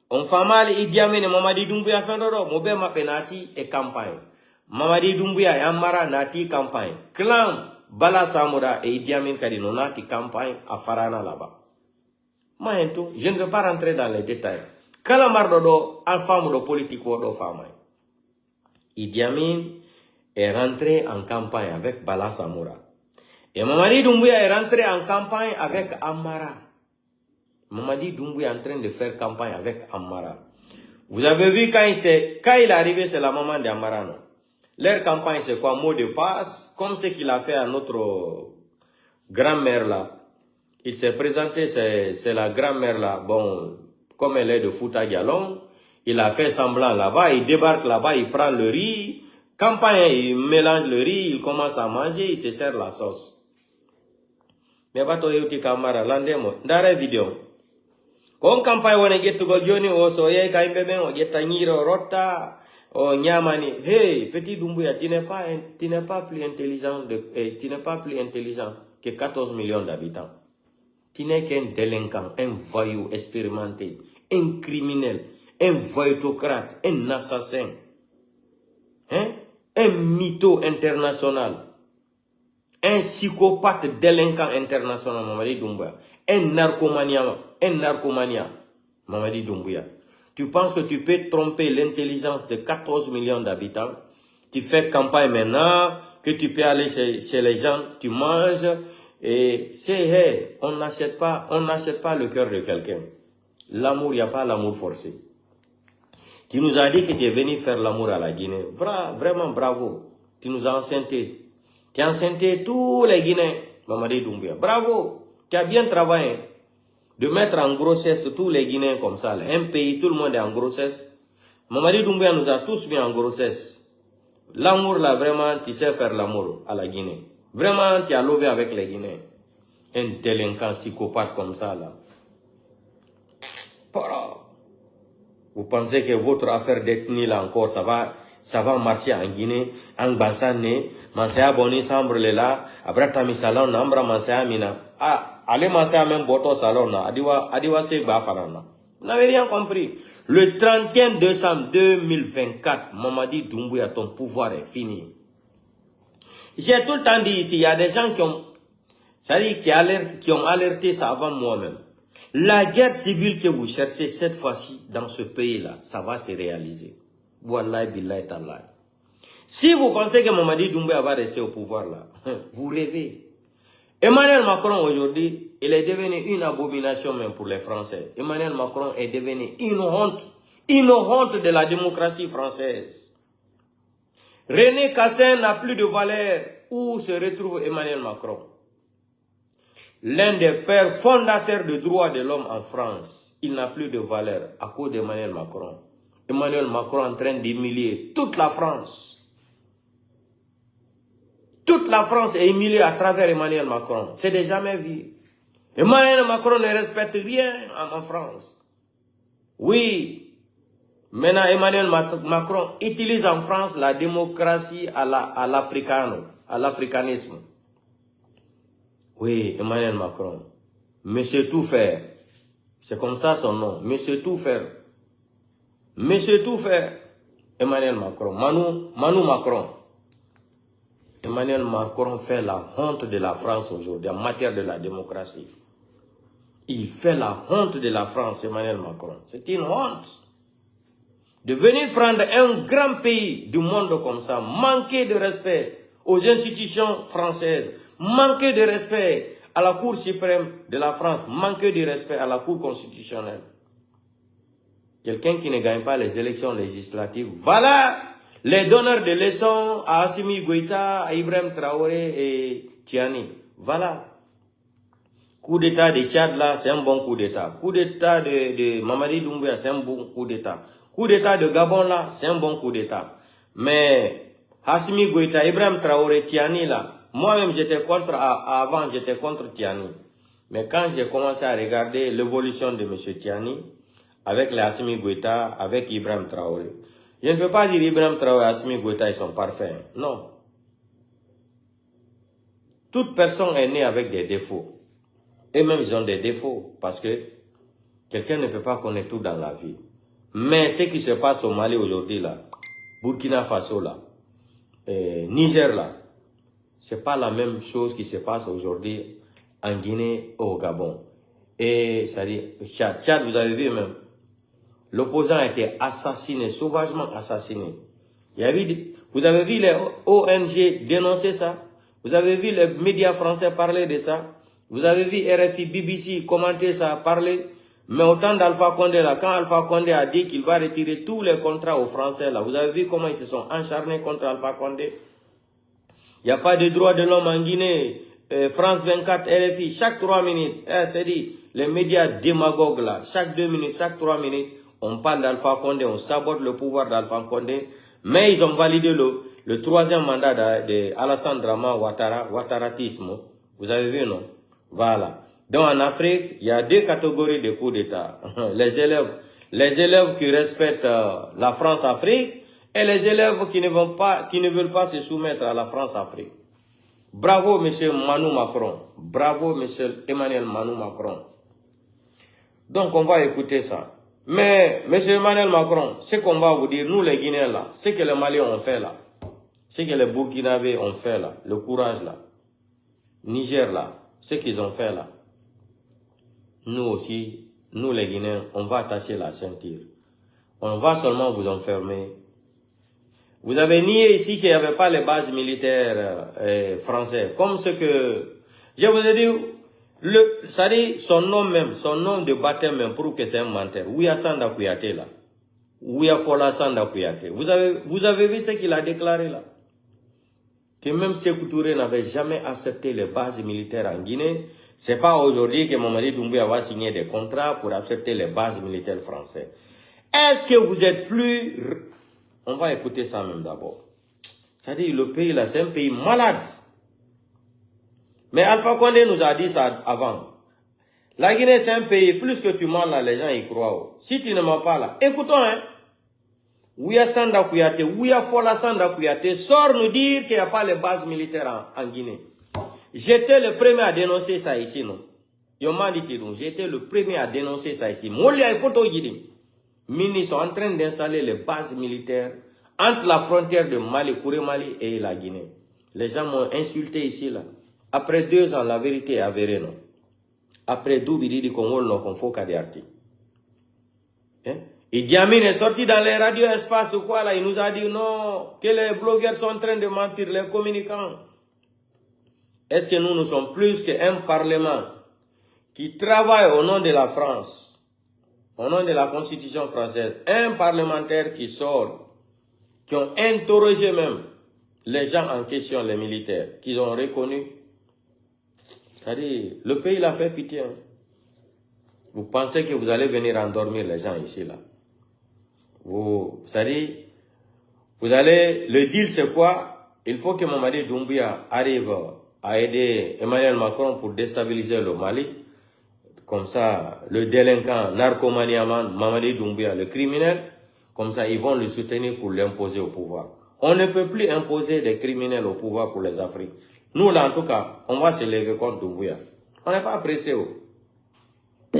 On fait mal Idi Amin et Mamadi Doumbouya fait d'oro. Mobe ma penati et campagne. Mamadi Doumbouya et Amara nati campagne. Clan. Bala Samoura et Idi Amin Kadino nati campagne à Farana là-bas. Je ne veux pas rentrer dans les détails. Kalamardodo, en femme de politique ou de femme. Idi Amin est rentré en campagne avec Bala Samoura. Et Mamadi Doumbouya est rentré en campagne avec Amara. Mamadi Doumbouya est en train de faire campagne avec Amara. Vous avez vu quand il est arrivé, c'est la maman d'Amara, non? Leur campagne, c'est quoi? Mot de passe, comme ce qu'il a fait à notre grand-mère là. Il s'est présenté, c'est la grand-mère là. Bon, comme elle est de Fouta Djallon, il a fait semblant là-bas, il débarque là-bas, il prend le riz. Campagne, il mélange le riz, il commence à manger, il se sert la sauce. Mais bato yeuti kamara, landemo, ndare vidéo. Kon campagne, on est get to go joni, o so ye kaimbe on get tanyiro rota. Oh Nyamani, hey petit Doumbouya, tu n'es pas plus intelligent que 14 millions d'habitants. Tu n'es qu'un délinquant, un voyou expérimenté, un criminel, un voyutocrate, un assassin, hein? Un mytho international, un psychopathe délinquant international, Mamadi Doumbouya, un narcomania, Mamadi Doumbouya. Tu penses que tu peux tromper l'intelligence de 14 millions d'habitants? Tu fais campagne maintenant, que tu peux aller chez les gens, tu manges, et c'est, hey, on n'achète pas le cœur de quelqu'un. L'amour, il n'y a pas l'amour forcé. Tu nous as dit que tu es venu faire l'amour à la Guinée. Vraiment bravo. Tu nous as enceintés. Tu as enceinté tous les Guinéens, Mamadi Doumbouya. Bravo. Tu as bien travaillé. De mettre en grossesse tous les Guinéens comme ça. Un pays, tout le monde est en grossesse. Mamadi Doumbouya nous a tous mis en grossesse. L'amour là, vraiment, tu sais faire l'amour à la Guinée. Vraiment, tu as levé avec les Guinéens. Un délinquant psychopathe comme ça là. Vous pensez que votre affaire d'ethnie là encore, ça va marcher en Guinée, en Bansane, Mansaya Boni Sambre là, après Tami Salon, Nambra Mansaya Mina. Ah, allez Mansaya même Boto Salon, Adiwa Segba Farana. Vous n'avez rien compris. Le 31 décembre 2024, Mamadi Doumbouya, ton pouvoir est fini. J'ai tout le temps dit ici, il y a des gens qui ont alerté ça avant moi-même. La guerre civile que vous cherchez cette fois-ci dans ce pays-là, ça va se réaliser. Wallahi billahi tallahi. Si vous pensez que Mamadi Doumbouya va rester au pouvoir là, vous rêvez. Emmanuel Macron aujourd'hui, il est devenu une abomination même pour les Français. Emmanuel Macron est devenu une honte de la démocratie française. René Cassin n'a plus de valeur. Où se retrouve Emmanuel Macron? L'un des pères fondateurs des droits de l'homme en France, il n'a plus de valeur à cause d'Emmanuel Macron. Emmanuel Macron est en train d'humilier toute la France. Toute la France est humiliée à travers Emmanuel Macron. C'est déjà jamais vu. Emmanuel Macron ne respecte rien en France. Oui, maintenant Emmanuel Macron utilise en France la démocratie à l'africanisme. Oui, Emmanuel Macron. Monsieur tout faire. C'est comme ça son nom. Monsieur tout faire. Monsieur tout faire. Emmanuel Macron. Manu Macron. Emmanuel Macron fait la honte de la France aujourd'hui en matière de la démocratie. Il fait la honte de la France, Emmanuel Macron. C'est une honte. De venir prendre un grand pays du monde comme ça, manquer de respect aux institutions françaises, manquer de respect à la Cour suprême de la France, manquer de respect à la Cour constitutionnelle. Quelqu'un qui ne gagne pas les élections législatives, voilà les donneurs de leçons à Assimi Goïta, à Ibrahim Traoré et Tiani. Voilà. Coup d'état de Tchad là, c'est un bon coup d'état. Coup d'état de Mamadi Doumbouya, c'est un bon coup d'état. Coup d'état de Gabon là, c'est un bon coup d'état. Mais Assimi Goïta, Ibrahim Traoré, Tiani là, moi-même j'étais contre, avant j'étais contre Tiani. Mais quand j'ai commencé à regarder l'évolution de M. Tiani, avec les Assimi Goïta, avec Ibrahim Traoré, je ne peux pas dire Ibrahim Traoré et Assimi Goïta, ils sont parfaits. Non. Toute personne est née avec des défauts. Et même ils ont des défauts. Parce que quelqu'un ne peut pas connaître tout dans la vie. Mais ce qui se passe au Mali aujourd'hui là, Burkina Faso là, Niger là, c'est pas la même chose qui se passe aujourd'hui en Guinée ou au Gabon. Et ça dit, Tchad, vous avez vu même. L'opposant a été assassiné, sauvagement assassiné. Vous avez vu les ONG dénoncer ça? Vous avez vu les médias français parler de ça? Vous avez vu RFI, BBC commenter ça, parler? Mais au temps d'Alpha Condé, là, quand Alpha Condé a dit qu'il va retirer tous les contrats aux Français, là, vous avez vu comment ils se sont acharnés contre Alpha Condé? Il n'y a pas de droit de l'homme en Guinée. France 24, RFI, chaque 3 minutes, c'est dit, les médias démagogues là, chaque 2 minutes, chaque 3 minutes, on parle d'Alpha Condé, on sabote le pouvoir d'Alpha Condé, mais ils ont validé le troisième mandat d'Alassane Drama Ouattaratisme. Vous avez vu, non? Voilà. Donc en Afrique, il y a deux catégories de coups d'État. Les élèves qui respectent la France-Afrique et les élèves qui ne veulent pas se soumettre à la France-Afrique. Bravo, monsieur Manu Macron. Bravo, monsieur Emmanuel Manu Macron. Donc on va écouter ça. Mais, monsieur Emmanuel Macron, ce qu'on va vous dire, nous les Guinéens là, ce que les Maliens ont fait là, ce que les Burkinabés ont fait là, le courage là, Niger là, ce qu'ils ont fait là, nous aussi, nous les Guinéens, on va attacher la ceinture. On va seulement vous enfermer. Vous avez nié ici qu'il n'y avait pas les bases militaires françaises, comme ce que, je vous ai dit, ça dit son nom même, son nom de baptême même, prouve que c'est un menteur. Ouya Sanda Kouyaté là. Ouya Fola Sanda Kouyaté. Vous avez vu ce qu'il a déclaré là? Que même Sékou Touré n'avait jamais accepté les bases militaires en Guinée. C'est pas aujourd'hui que Mamadi Doumbouya va signer des contrats pour accepter les bases militaires françaises. Est-ce que vous êtes plus... On va écouter ça même d'abord. C'est-à-dire, le pays là, c'est un pays malade. Mais Alpha Condé nous a dit ça avant. La Guinée, c'est un pays, plus que tu mens là, les gens y croient. Si tu ne mens pas là, écoutons, hein. Ouya Sanda Kouyaté, Ouya Fola Sanda Kouyaté sort nous dire qu'il n'y a pas les bases militaires en Guinée. J'étais le premier à dénoncer ça ici, non? J'étais le premier à dénoncer ça ici. Molia et photo Mini sont en train d'installer les bases militaires entre la frontière de Mali, Kouré Mali et la Guinée. Les gens m'ont insulté ici, là. Après 2 ans, la vérité est avérée, non? Après Doubidi du Congo, non, qu'on faut Kadiarti. Hein? Idi Amin est sorti dans les radios espace ou quoi, là, il nous a dit non, que les blogueurs sont en train de mentir, les communicants. Est-ce que nous sommes plus qu'un parlement qui travaille au nom de la France? Au nom de la Constitution française, un parlementaire qui sort, qui ont interrogé même les gens en question, les militaires, qu'ils ont reconnu. C'est-à-dire, le pays l'a fait pitié. Hein. Vous pensez que vous allez venir endormir les gens ici, là. C'est-à-dire, vous allez, le deal c'est quoi? Il faut que Mamadi Doumbouya arrive à aider Emmanuel Macron pour déstabiliser le Mali. Comme ça, le délinquant, narcomaniaman, Mamadi Doumbouya, le criminel, comme ça, ils vont le soutenir pour l'imposer au pouvoir. On ne peut plus imposer des criminels au pouvoir pour les Africains. Nous, là, en tout cas, on va se lever contre Doumbouya. On n'est pas pressé.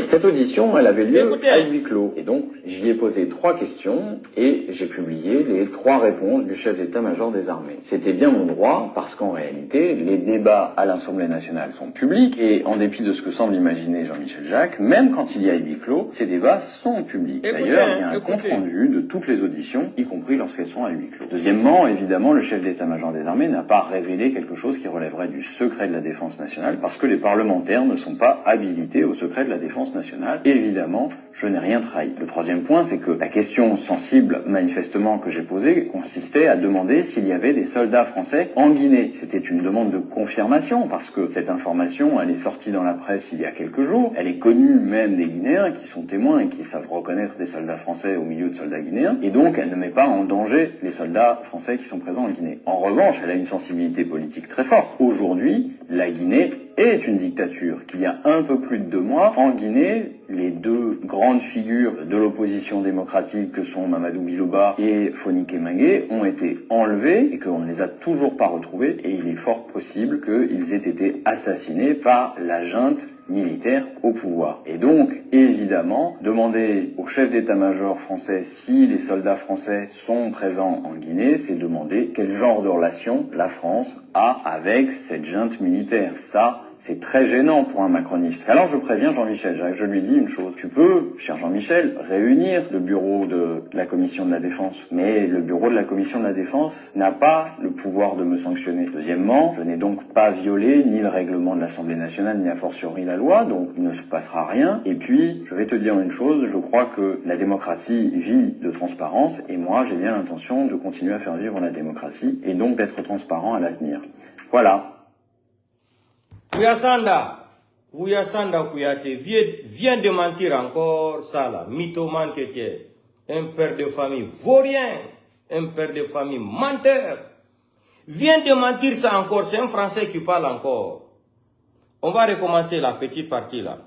Cette audition, elle avait lieu à huis clos. Et donc, j'y ai posé 3 questions et j'ai publié les 3 réponses du chef d'état-major des armées. C'était bien mon droit parce qu'en réalité, les débats à l'Assemblée nationale sont publics et en dépit de ce que semble imaginer Jean-Michel Jacques, même quand il y a huis clos, ces débats sont publics. D'ailleurs, il y a un compte rendu de toutes les auditions, y compris lorsqu'elles sont à huis clos. Deuxièmement, évidemment, le chef d'état-major des armées n'a pas révélé quelque chose qui relèverait du secret de la défense nationale parce que les parlementaires ne sont pas habilités au secret de la défense nationale. Évidemment, je n'ai rien trahi. Le troisième point, c'est que la question sensible, manifestement, que j'ai posée consistait à demander s'il y avait des soldats français en Guinée. C'était une demande de confirmation parce que cette information, elle est sortie dans la presse il y a quelques jours. Elle est connue même des Guinéens qui sont témoins et qui savent reconnaître des soldats français au milieu de soldats guinéens. Et donc, elle ne met pas en danger les soldats français qui sont présents en Guinée. En revanche, elle a une sensibilité politique très forte. Aujourd'hui, la Guinée est une dictature. Qu'il y a un peu plus de 2 mois, en Guinée, les 2 grandes figures de l'opposition démocratique que sont Mamadou Bilouba et Fonik Kemengue ont été enlevés et qu'on ne les a toujours pas retrouvés et il est fort possible qu'ils aient été assassinés par la junte militaire au pouvoir. Et donc, évidemment, demander au chef d'état-major français si les soldats français sont présents en Guinée, c'est demander quel genre de relation la France a avec cette junte militaire. Ça, c'est très gênant pour un macroniste. Alors je préviens Jean-Michel Jacques, je lui dis une chose. Tu peux, cher Jean-Michel, réunir le bureau de la Commission de la Défense. Mais le bureau de la Commission de la Défense n'a pas le pouvoir de me sanctionner. Deuxièmement, je n'ai donc pas violé ni le règlement de l'Assemblée nationale, ni a fortiori la loi, donc il ne se passera rien. Et puis, je vais te dire une chose, je crois que la démocratie vit de transparence, et moi j'ai bien l'intention de continuer à faire vivre la démocratie, et donc d'être transparent à l'avenir. Voilà. Ouya Sanda Kouyaté vient de mentir encore ça là, mythomane que tu es, un père de famille vaurien, un père de famille menteur, vient de mentir ça encore, c'est un Français qui parle encore. On va recommencer la petite partie là.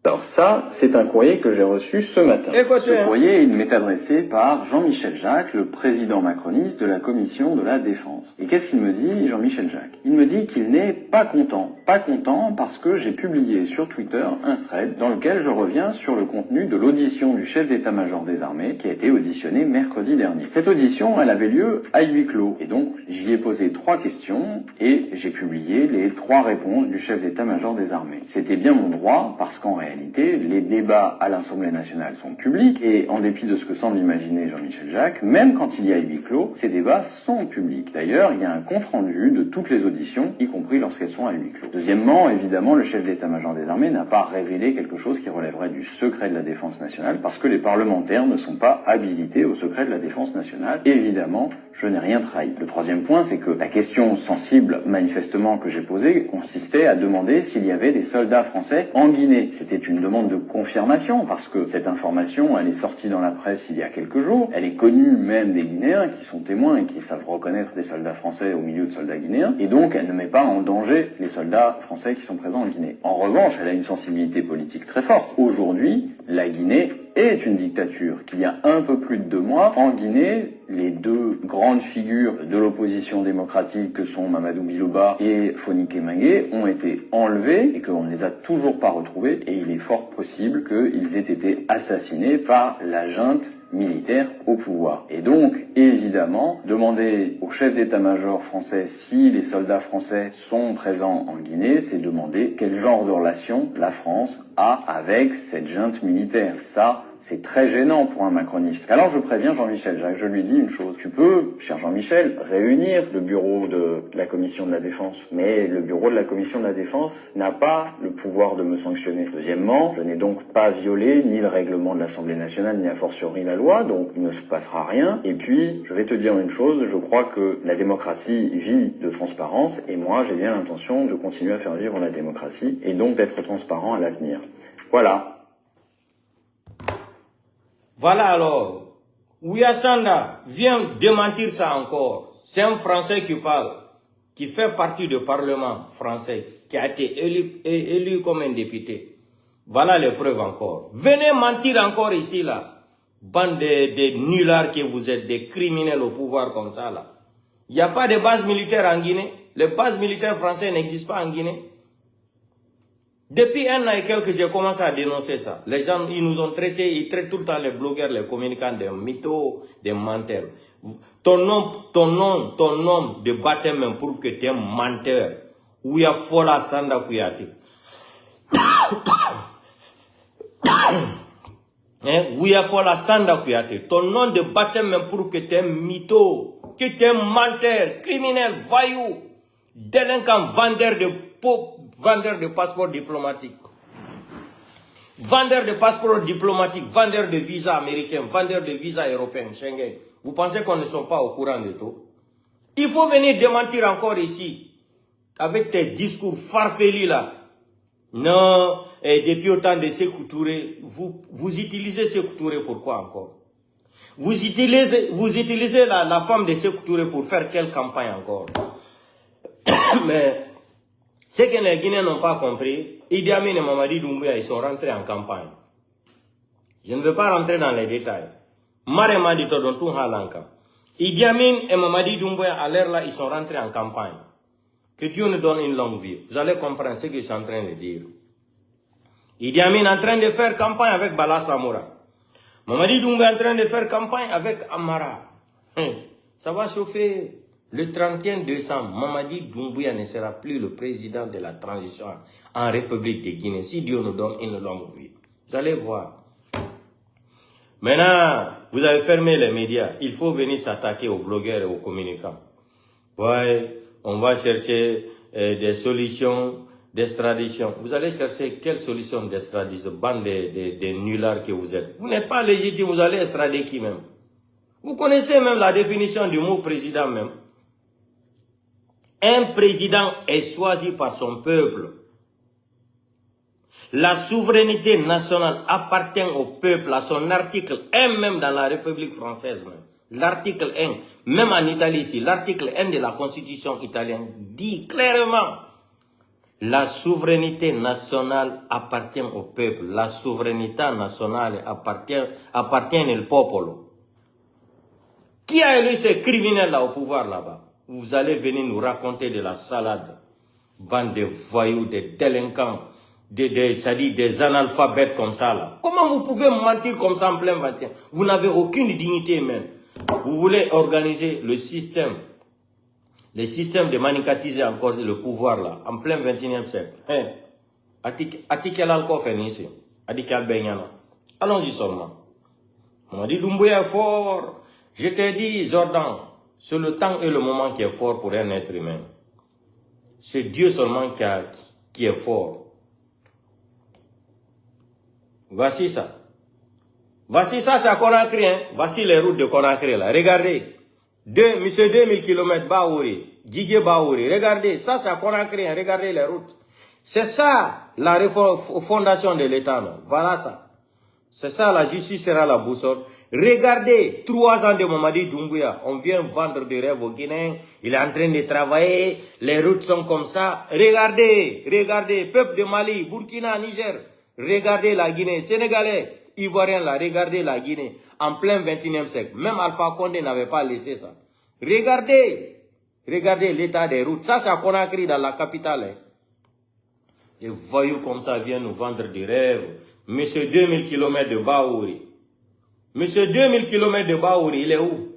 Alors ça, c'est un courrier que j'ai reçu ce matin. Écoutez, ce courrier, il m'est adressé par Jean-Michel Jacques, le président macroniste de la Commission de la Défense. Et qu'est-ce qu'il me dit, Jean-Michel Jacques? Il me dit qu'il n'est pas content. Pas content parce que j'ai publié sur Twitter un thread dans lequel je reviens sur le contenu de l'audition du chef d'état-major des armées qui a été auditionné mercredi dernier. Cette audition, elle avait lieu à huis clos. Et donc, j'y ai posé 3 questions et j'ai publié les 3 réponses du chef d'état-major des armées. C'était bien mon droit parce qu'en réalité, les débats à l'Assemblée nationale sont publics et en dépit de ce que semble imaginer Jean-Michel Jacques, même quand il y a huis clos, ces débats sont publics. D'ailleurs, il y a un compte rendu de toutes les auditions, y compris lorsqu'elles sont à huis clos. Deuxièmement, évidemment, le chef d'état-major des armées n'a pas révélé quelque chose qui relèverait du secret de la défense nationale parce que les parlementaires ne sont pas habilités au secret de la défense nationale. Évidemment, je n'ai rien trahi. Le troisième point, c'est que la question sensible, manifestement, que j'ai posée consistait à demander s'il y avait des soldats français en Guinée. C'était une demande de confirmation, parce que cette information, elle est sortie dans la presse il y a quelques jours, elle est connue même des Guinéens qui sont témoins et qui savent reconnaître des soldats français au milieu de soldats guinéens, et donc elle ne met pas en danger les soldats français qui sont présents en Guinée. En revanche, elle a une sensibilité politique très forte. Aujourd'hui, la Guinée est une dictature. Qu'il y a un peu plus de 2 mois, en Guinée, les 2 grandes figures de l'opposition démocratique que sont Mamadou Bilouba et Fonike Mengue ont été enlevés et qu'on ne les a toujours pas retrouvés, et il est fort possible qu'ils aient été assassinés par la junte militaire au pouvoir. Et donc, évidemment, demander au chef d'état-major français si les soldats français sont présents en Guinée, c'est demander quel genre de relation la France a avec cette junte militaire. Ça, c'est très gênant pour un macroniste. Alors je préviens Jean-Michel, je lui dis une chose. Tu peux, cher Jean-Michel, réunir le bureau de la Commission de la Défense. Mais le bureau de la Commission de la Défense n'a pas le pouvoir de me sanctionner. Deuxièmement, je n'ai donc pas violé ni le règlement de l'Assemblée nationale, ni a fortiori la loi, donc il ne se passera rien. Et puis, je vais te dire une chose, je crois que la démocratie vit de transparence, et moi j'ai bien l'intention de continuer à faire vivre la démocratie, et donc d'être transparent à l'avenir. Voilà. Voilà alors, Ouya Sanda vient démentir ça encore. C'est un Français qui parle, qui fait partie du Parlement français, qui a été élu comme un député. Voilà les preuves encore. Venez mentir encore ici, là. Bande de nullards que vous êtes, des criminels au pouvoir comme ça, là. Il n'y a pas de base militaire en Guinée. Les bases militaires françaises n'existent pas en Guinée. Depuis 1 an et quelques, j'ai commencé à dénoncer ça. Les gens, ils nous ont traités, ils traitent tout le temps les blogueurs, les communicants des mythos, des menteurs. Ton nom de baptême même prouve que tu es un menteur. Ouya Fola Sanda Kouyaté. Ouya Fola Sanda Kouyaté. Ton nom de baptême même prouve que tu es un mytho, que tu es un menteur, criminel, voyou, délinquant, vendeur de passeports diplomatiques. Vendeur de passeports diplomatiques, vendeur de visas américains, vendeur de visas européens, Schengen. Vous pensez qu'on ne sont pas au courant de tout? Il faut venir démentir encore ici, avec tes discours farfelus là. Non, et depuis autant de Sékou Touré, vous utilisez Sékou Touré pourquoi encore? Vous utilisez la femme de Sékou Touré pour faire quelle campagne encore? Mais ce que les Guinéens n'ont pas compris, Idi Amin et Mamadi Doumbouya, ils sont rentrés en campagne. Je ne veux pas rentrer dans les détails. Marema dit tout Halanka. Idi Amin et Mamadi Doumbouya, à l'heure là, ils sont rentrés en campagne. Que Dieu nous donne une longue vie. Vous allez comprendre ce que je suis en train de dire. Idi Amin est en train de faire campagne avec Bala Samoura. Mamadi Doumbouya est en train de faire campagne avec Amara. Ça va chauffer. Le 31 décembre, Mamadi Doumbouya ne sera plus le président de la transition en République de Guinée. Si Dieu nous donne une longue vie. Vous allez voir. Maintenant, vous avez fermé les médias. Il faut venir s'attaquer aux blogueurs et aux communicants. Ouais, on va chercher des solutions d'extradition. Vous allez chercher quelle solution d'extradition? Bande de nullards que vous êtes. Vous n'êtes pas légitime, vous allez extrader qui même? Vous connaissez même la définition du mot président même. Un président est choisi par son peuple. La souveraineté nationale appartient au peuple, à son article 1 même dans la République française. L'article 1, même en Italie ici, l'article 1 de la Constitution italienne dit clairement la souveraineté nationale appartient au peuple. La souveraineté nationale appartient au peuple. Qui a élu ces criminels-là au pouvoir là-bas? Vous allez venir nous raconter de la salade. Bande de voyous, de délinquants, c'est-à-dire des analphabètes comme ça là. Comment vous pouvez mentir comme ça en plein 21? Vous n'avez aucune dignité humaine. Vous voulez organiser le système de manicatiser encore le pouvoir là, en plein 21e siècle. Allons-y seulement. On m'a dit Doumbouya est fort. Je t'ai dit, Jordan, c'est le temps et le moment qui est fort pour un être humain. C'est Dieu seulement qui est fort. Voici ça. Voici ça, c'est à Conakry. Hein. Voici les routes de Conakry là. Regardez. Monsieur 2000 km Baouri, Guigué Baouri. Regardez, ça c'est à Conakry. Hein. Regardez les routes. C'est ça la fondation de l'État, non? Voilà ça. C'est ça, la justice sera la boussole. Regardez, 3 ans de Mamadi Doumbouya, on vient vendre des rêves aux Guinéens, il est en train de travailler, les routes sont comme ça. Regardez, regardez, peuple de Mali, Burkina, Niger, regardez la Guinée, Sénégalais, Ivoiriens là, regardez la Guinée, en plein 21e siècle. Même Alpha Condé n'avait pas laissé ça. Regardez, regardez l'état des routes. Ça, c'est à Conakry, dans la capitale. Hein. Des voyous comme ça viennent nous vendre des rêves. Monsieur 2000 km de Baouri. Monsieur 2000 km de Baouri, il est où?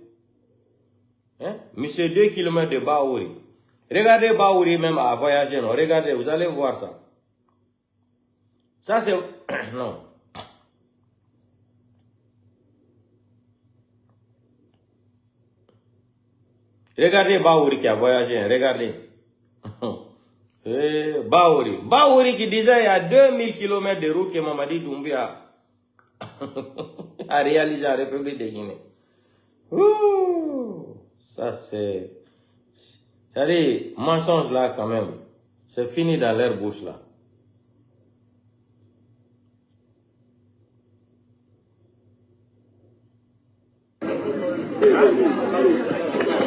Hein? Monsieur 2 km de Baouri. Regardez Baouri même à voyager, non? Regardez, vous allez voir ça. Ça c'est... non. Regardez Baouri qui a voyagé, regardez. Baouri. Baouri qui disait il y a 2000 km de route que Mamadi Doumbouya a réalisé à la République de Guinée. Ouh, ça c'est... C'est-à-dire, mensonge là quand même. C'est fini dans leur bouche là.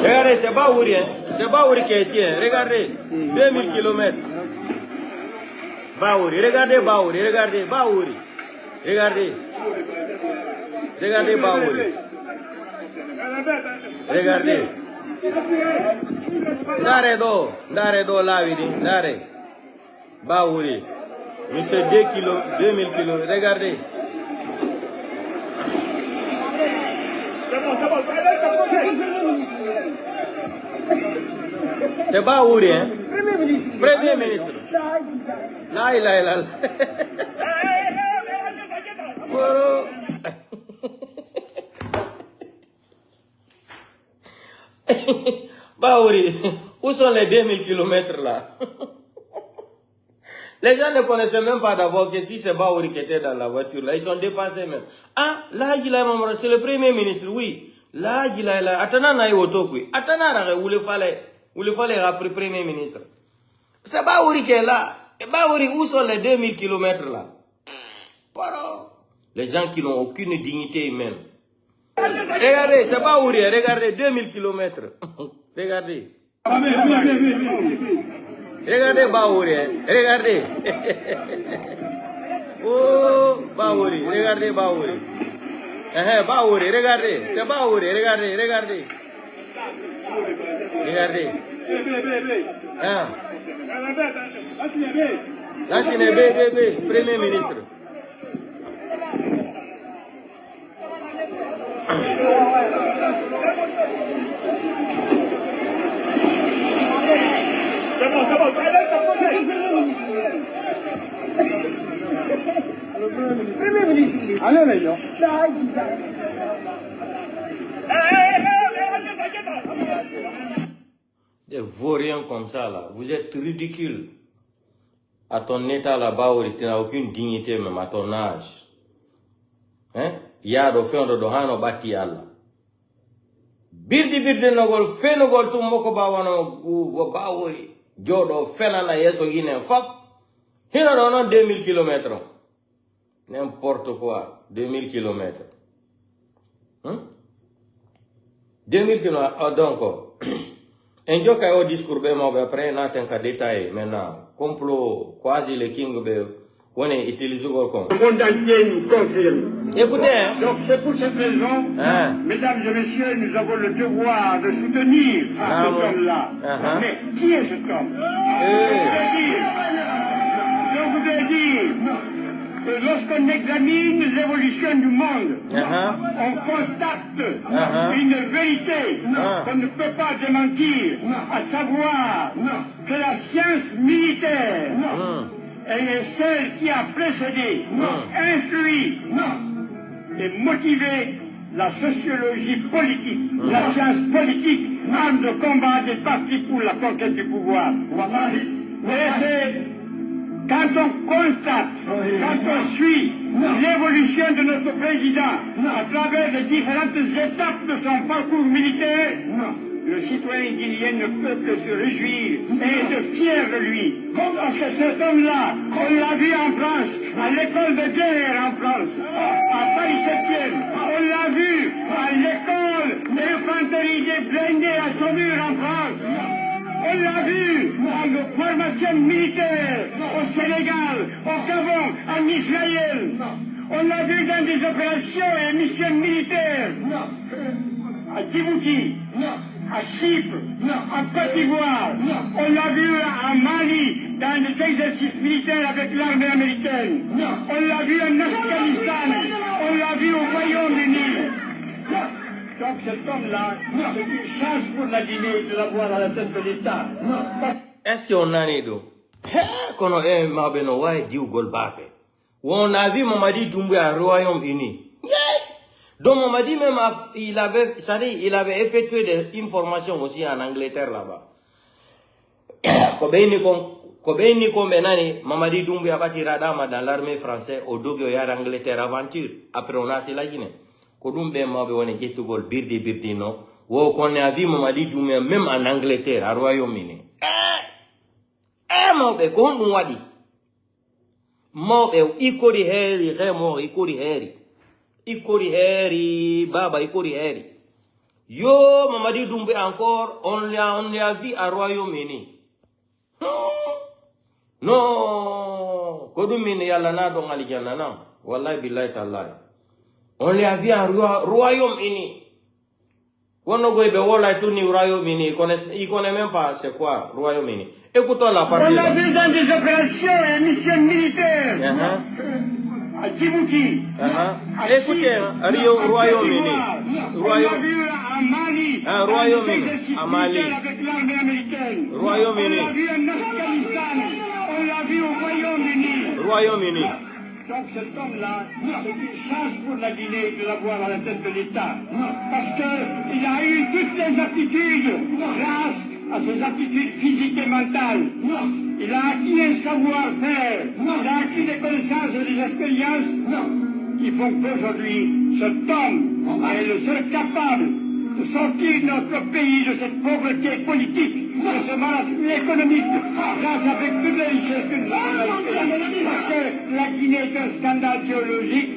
Regardez, c'est Baouri, hein. C'est Baouri qui est ici, hein. Regardez, 2000 km. Baouri, regardez Baouri, regardez Baouri. Regardez. Regardez Baouri. Regardez. Ndare do là, oui, Ndare. Baouri. Monsieur 2000 kilos, regardez. C'est Baouri, hein? Premier ministre. Là, il a. Baouri, où sont les 2000 km là? Les gens ne connaissaient même pas d'abord que si c'est Baouri qui était dans la voiture là, ils sont dépassés même. Ah, là, c'est le premier ministre, oui. Là, attends, na yoto kui. Attends, où le fallait après premier ministre. C'est Baouri qui est là. Et Baouri, où sont les 2000 km là? Pardon. Les gens qui n'ont aucune dignité humaine. Regardez, c'est Baouri, regardez, 2000 km. Regardez. Regardez Baouri, regardez. Oh, Baouri, regardez Baouri. Baouri, regardez, c'est Baouri, regardez. Regardez. Hein? Là, c'est le bébé, premier ministre. Premier ministre. Allez, là. Des vauriens comme ça, là. Vous êtes ridicule. À ton état là-bas, tu n'as aucune dignité même à ton âge. Hein? Yado fendo do hano bati alla. Birdi nogol fenogol tumboko bawano bawori. Jodo fenana yeso gine fap. Hino dono 2000 km. N'importe quoi. 2000 km. 2000 km. Oh, donc, un jour qu'il y a au discours, après, on a un détail maintenant. Complot, quasi le king, on est utilisé comme. Le monde entier nous confirme. Écoutez, hein? Donc c'est pour cette raison, mesdames et messieurs, nous avons le devoir de soutenir cet homme-là. Mais qui est cet homme? Je voudrais dire que lorsqu'on examine l'évolution du monde, on constate une vérité qu'on ne peut pas démentir, à savoir que la science militaire est celle qui a précédé, instruit et motivé la sociologie politique, la science politique, arme de combat des partis pour la conquête du pouvoir. Et c'est quand on constate, quand on suit l'évolution de notre président à travers les différentes étapes de son parcours militaire, le citoyen guinéen ne peut que se réjouir et être fier de lui. Parce que cet homme-là, on l'a vu en France, à l'école de guerre en France, à Paris 7e. On l'a vu à l'école d'infanterie des blindés à Saumur en France. On l'a vu à nos formations militaires au Sénégal, au Gabon, en Israël. On l'a vu dans des opérations et missions militaires à Djibouti, à Chypre, en Côte d'Ivoire. On l'a vu à Mali, dans des exercices militaires avec l'armée américaine. On l'a vu en Afghanistan. On l'a vu au Royaume-Uni. Donc cet homme-là, c'est une chance pour la Guinée de l'avoir à la tête de l'État. Est-ce qu'on a né d'eau? Qu'on a mabeno ouais diou golbape. On a vu Mamadi Doumbouya au Royaume-Uni. Donc Mamadi même il avait effectué des formations aussi en Angleterre là-bas. Kobeini Kombenani, Mamadi Doumbouya batira dama dans l'armée française au Dogo Yar Angleterre aventure. Après on a été la Guinée. Kodumbe mabe wone getugol birdi no. Wo qu'on a vu Mamadi Doumbouya même en Angleterre, au Royaume-Uni. Mabe kon wadi. Mabe ikori heri, remo ikori heri. Ikori heri, baba ikori heri. Yo, Mamadi Doumbouya encore, on l'a vu à Royaume-Uni. Non, Kodumine yalla na don alijana na. Wallahi billahi tallahi. On l'a vu à Royaume-Uni. On ne peut pas tout ni Royaume-Uni. Il connaît même pas c'est quoi Royaume-Uni. Écoutons la parole. On l'a vu dans des opérations et missions militaires. À Djibouti. Écoutez, Rio, Royaume-Uni. On l'a vu à Mali. Royaume-Uni. À Mali. Avec l'armée américaine. Royaume-Uni. On l'a vu en Afghanistan. On l'a vu au Royaume-Uni. Royaume-Uni. Donc cet homme-là, c'est une chance pour la Guinée de l'avoir à la tête de l'État. Parce qu'il a eu toutes les aptitudes grâce à ses aptitudes physiques et mentales. Il a acquis un savoir-faire, il a acquis des connaissances et des expériences qui font qu'aujourd'hui, cet homme est le seul capable de sortir notre pays de cette pauvreté politique, de ce marasme économique, grâce avec toutes les richesses que nous avons dans le pays. Parce que la Guinée est un scandale géologique,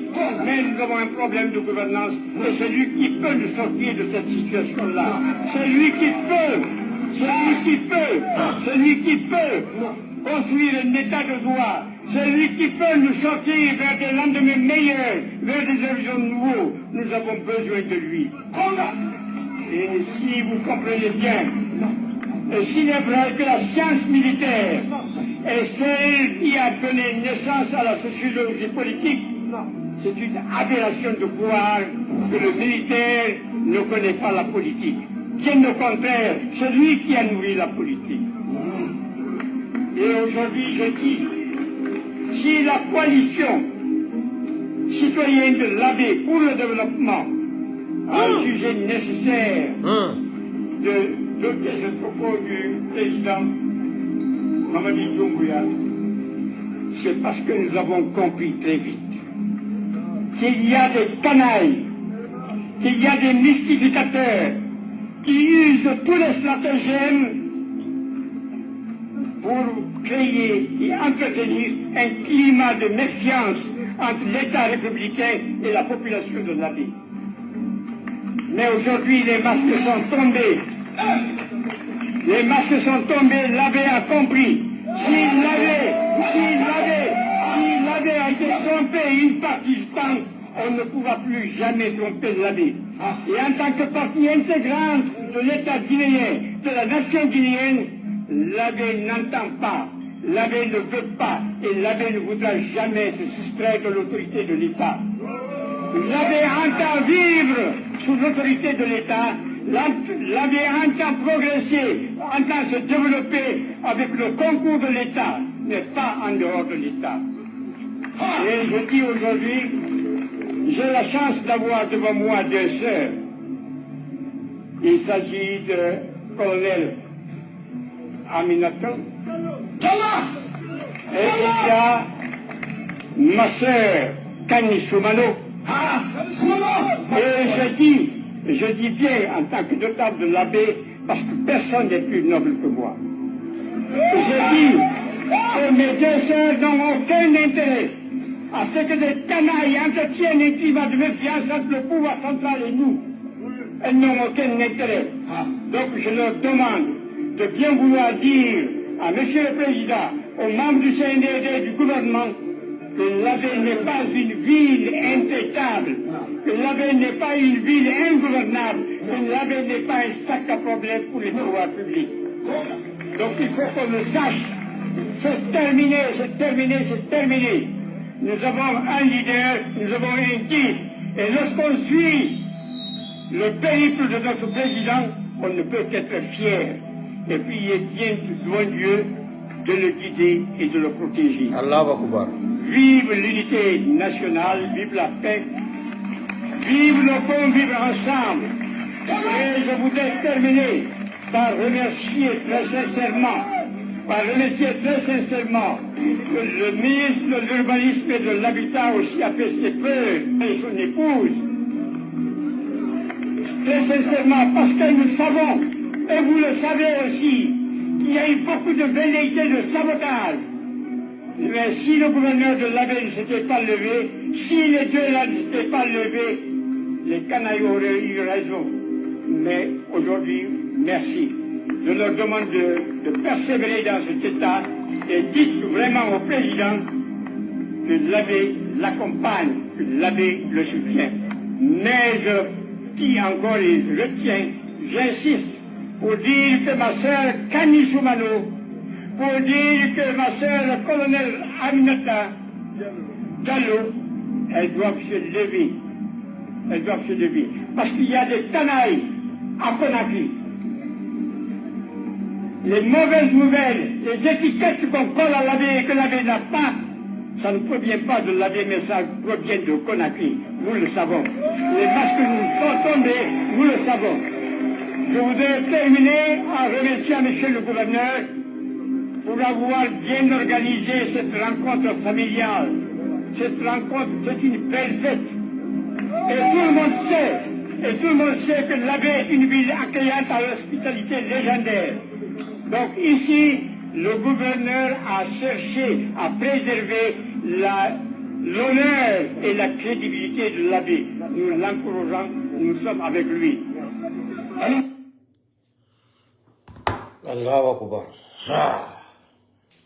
mais nous avons un problème de gouvernance, et c'est lui qui peut nous sortir de cette situation-là. C'est lui qui peut construire un état de droit. C'est lui qui peut nous sortir vers des lendemains meilleurs, vers des horizons nouveaux. Nous avons besoin de lui. Et si vous comprenez bien, s'il est vrai que la science militaire est celle qui a donné naissance à la sociologie politique, c'est une aberration de croire que le militaire ne connaît pas la politique. Bien au contraire, c'est lui qui a nourri la politique. Et aujourd'hui, je dis, si la coalition citoyenne de l'AB pour le développement a jugé nécessaire de doter ce propos du président Mamadi Doumbouya, c'est parce que nous avons compris très vite qu'il y a des canailles, qu'il y a des mystificateurs qui usent tous les stratagèmes pour créer et entretenir un climat de méfiance entre l'État républicain et la population de l'Abbé. Mais aujourd'hui, les masques sont tombés. Les masques sont tombés, l'Abbé a compris. S'il avait été trompé une partie du temps, on ne pourra plus jamais tromper l'Abbé. Et en tant que partie intégrante de l'État guinéen, de la nation guinéenne, l'Abbé n'entend pas, l'Abbé ne veut pas, et l'Abbé ne voudra jamais se soustraire de l'autorité de l'État. L'Abbé entend vivre sous l'autorité de l'État, l'Abbé entend progresser, entend se développer avec le concours de l'État, mais pas en dehors de l'État. Et je dis aujourd'hui, j'ai la chance d'avoir devant moi deux sœurs. Il s'agit de colonel Aminato. Et il y a ma sœur Kani Soumano. Et je dis bien en tant que notable de l'Abbé parce que personne n'est plus noble que moi. J'ai dit que mes deux sœurs n'ont aucun intérêt à ce que des canailles entretiennent un climat de méfiance entre le pouvoir central et nous. Elles n'ont aucun intérêt. Donc je leur demande de bien vouloir dire à Monsieur le Président, aux membres du CNDD du gouvernement, que l'Abbé n'est pas une ville intraitable, que l'Abbé n'est pas une ville ingouvernable, que l'Abbé n'est pas un sac à problème pour les pouvoirs publics. Donc il faut qu'on le sache. C'est terminé, c'est terminé, c'est terminé. Nous avons un leader, nous avons un guide. Et lorsqu'on suit le périple de notre président, on ne peut qu'être fier. Et puis il est bien devant Dieu de le guider et de le protéger. Allahu Akbar. Vive l'unité nationale, vive la paix, vive le bon vivre ensemble. Et je voudrais terminer par remercier très sincèrement, que le ministre de l'Urbanisme et de l'Habitat aussi a fait ses preuves, et son épouse. Très sincèrement, parce que nous savons, et vous le savez aussi, qu'il y a eu beaucoup de velléités de sabotage. Mais si le gouverneur de l'Abbé ne s'était pas levé, si les deux là ne s'étaient pas levés, les canailles auraient eu raison. Mais aujourd'hui, merci. Je leur demande de persévérer dans cet état et dites vraiment au président que l'Abbé l'accompagne, que l'Abbé le soutient. Mais je dis encore et je retiens, j'insiste, pour dire que ma sœur Kani Soumano, pour dire que ma sœur le colonel Aminata Diallo, elles doivent se lever. Elles doivent se lever. Parce qu'il y a des canailles à Conakry. Les mauvaises nouvelles, les étiquettes qu'on colle à l'Abbé et que l'Abbé n'a pas, ça ne provient pas de l'Abbé, mais ça provient de Conakry. Nous le savons. Les masques nous sont tombés, nous le savons. Je voudrais terminer en remerciant Monsieur le gouverneur pour avoir bien organisé cette rencontre familiale. Cette rencontre, c'est une belle fête. Et tout le monde sait que l'Abbé est une ville accueillante à l'hospitalité légendaire. Donc ici, le gouverneur a cherché à préserver l'honneur et la crédibilité de l'Abbé. Nous l'encourageons, nous sommes avec lui. Allahu Akbar.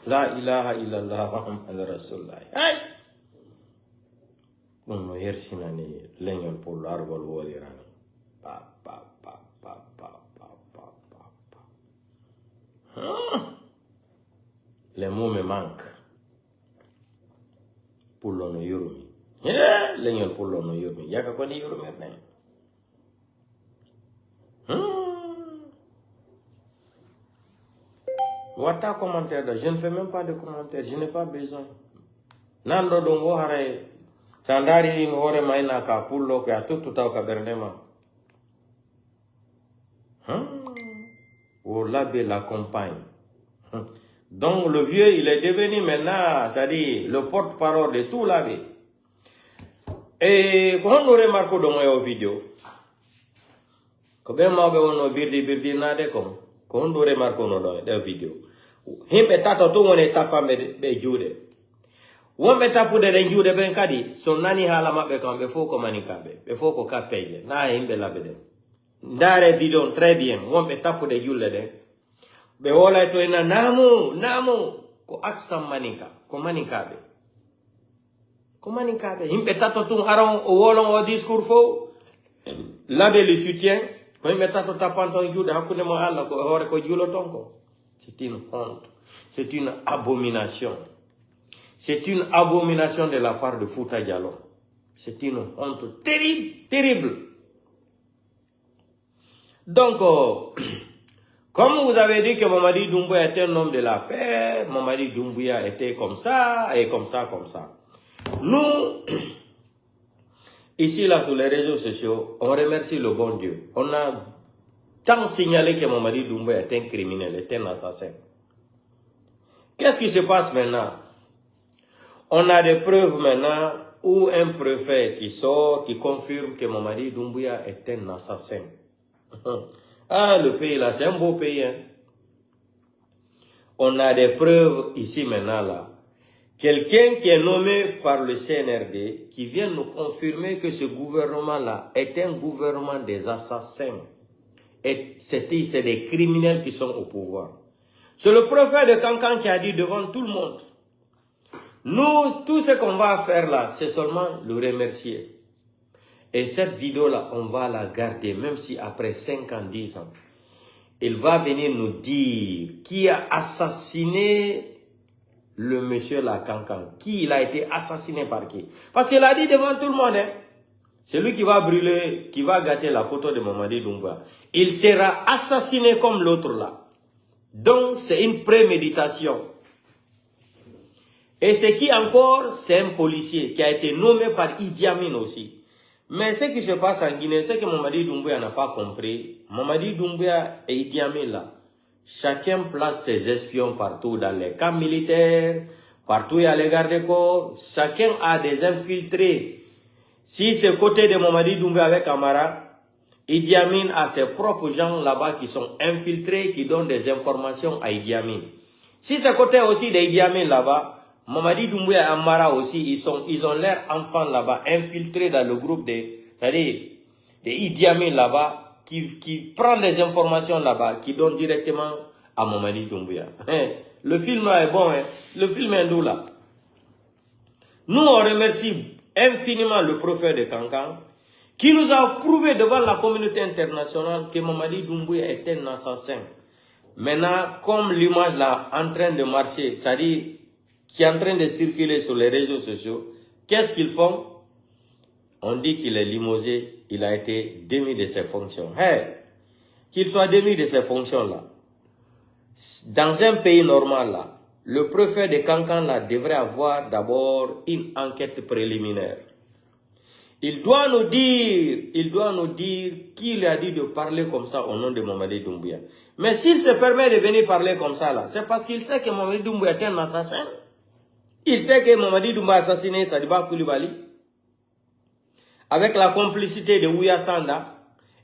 La ilaha illallah Muhammad Rasulullah. Hey! Uno yersinani leñol pour l'argol wolirani. Pa pa pa pa pa pa pa pa pa. Les mots me manquent. Pour l'on yurumi. Leñol pour l'on yurumi. Yaka koni yurumi ben. Wata commentaire, je ne fais même pas de commentaire, je n'ai pas besoin. Nando dongo hare sandari in hore maina ka pullo ka tout ka bernema. Ou l'abbé l'accompagne. Donc le vieux, il est devenu maintenant, c'est-à-dire le porte-parole de tout l'abbé. Et quand on remarque dans la vidéo, quand on birdi nade comme, quand on remarque dans la vidéo, himbe tato tu ngone tapa be jude. Wombe tapu de jude ben kadi, son nani hala mabe kambe foko manikabe, be foko kapeje, na himbe labede. Ndare video très bien, wombe tapu de jude de. Be wola to ina namu ko aksam manika, ko manikabe. Ko manikabe, himbe tato tu aron o wolon o discours fo, labe le soutien, ko himbe tato tapanton jude hakune mo alla ko hore ko julo tonko. C'est une honte. C'est une abomination. C'est une abomination de la part de Fouta Diallo. C'est une honte terrible, terrible. Donc, comme vous avez dit que Mamadi Doumbouya était un homme de la paix, Mamadi Doumbouya était comme ça, et comme ça, comme ça. Nous, ici, là, sur les réseaux sociaux, on remercie le bon Dieu. On a tant signalé que Mamadi Doumbouya est un criminel, est un assassin. Qu'est-ce qui se passe maintenant? On a des preuves maintenant où un préfet qui sort, qui confirme que Mamadi Doumbouya est un assassin. Ah, le pays là, c'est un beau pays. Hein. On a des preuves ici maintenant là. Quelqu'un qui est nommé par le CNRD, qui vient nous confirmer que ce gouvernement-là est un gouvernement des assassins. Et c'est des criminels qui sont au pouvoir. C'est le prophète de Kankan qui a dit devant tout le monde, nous, tout ce qu'on va faire là, c'est seulement le remercier. Et cette vidéo-là, on va la garder, même si après 5 ans, 10 ans, il va venir nous dire qui a assassiné le monsieur là, Kankan. Qui il a été assassiné par qui? Parce qu'il a dit devant tout le monde, hein, c'est lui qui va brûler, qui va gâter la photo de Mamadi Doumbouya. Il sera assassiné comme l'autre là. Donc, c'est une préméditation. Et c'est qui encore? C'est un policier qui a été nommé par Idi Amin aussi. Mais ce qui se passe en Guinée, c'est que Mamadi Doumbouya n'a pas compris. Mamadi Doumbouya et Idi Amin là, chacun place ses espions partout dans les camps militaires, partout il y a les gardes-corps, chacun a des infiltrés. Si c'est côté de Mamadi Doumbouya avec Amara, Idi Amin a ses propres gens là-bas qui sont infiltrés, qui donnent des informations à Idi Amin. Si c'est côté aussi de Idi Amin là-bas, Mamadi Doumbouya et Amara aussi, ils ont leurs enfants là-bas, infiltrés dans le groupe c'est-à-dire de Idi Amin là-bas, qui prend les informations là-bas, qui donnent directement à Mamadi Doumbouya. Le film là est bon, hein? Le film hindou là. Nous, on remercie infiniment le prophète de Kankan, qui nous a prouvé devant la communauté internationale que Mamadi Doumbouya est un assassin. Maintenant, comme l'image là en train de marcher, c'est-à-dire qui est en train de circuler sur les réseaux sociaux, qu'est-ce qu'ils font? On dit qu'il est limogé, il a été démis de ses fonctions. Hey, qu'il soit démis de ses fonctions là. Dans un pays normal là, le préfet de Kankan là devrait avoir d'abord une enquête préliminaire. Il doit nous dire qui lui a dit de parler comme ça au nom de Mamadi Doumbouya. Mais s'il se permet de venir parler comme ça là, c'est parce qu'il sait que Mamadi Doumbouya est un assassin. Il sait que Mamadi Doumbouya a assassiné Sadiba Koulibaly avec la complicité de Ouya Sanda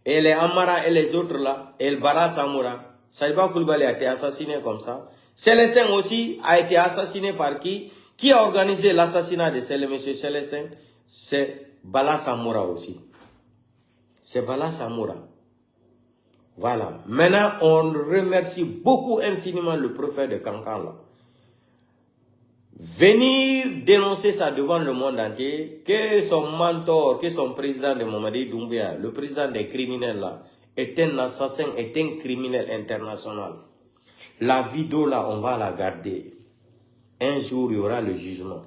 et les Amara et les autres là, et le Bara Samoura. Sadiba Koulibaly a été assassiné comme ça. Célestin aussi a été assassiné par qui? Qui a organisé l'assassinat de M. Célestin? C'est Bala Samoura aussi. C'est Bala Samoura. Voilà. Maintenant, on remercie beaucoup infiniment le prophète de Kankan là. Venir dénoncer ça devant le monde entier, que son mentor, que son président de Mamadi Doumbouya, le président des criminels là, est un assassin, est un criminel international. La vidéo là, on va la garder. Un jour, il y aura le jugement.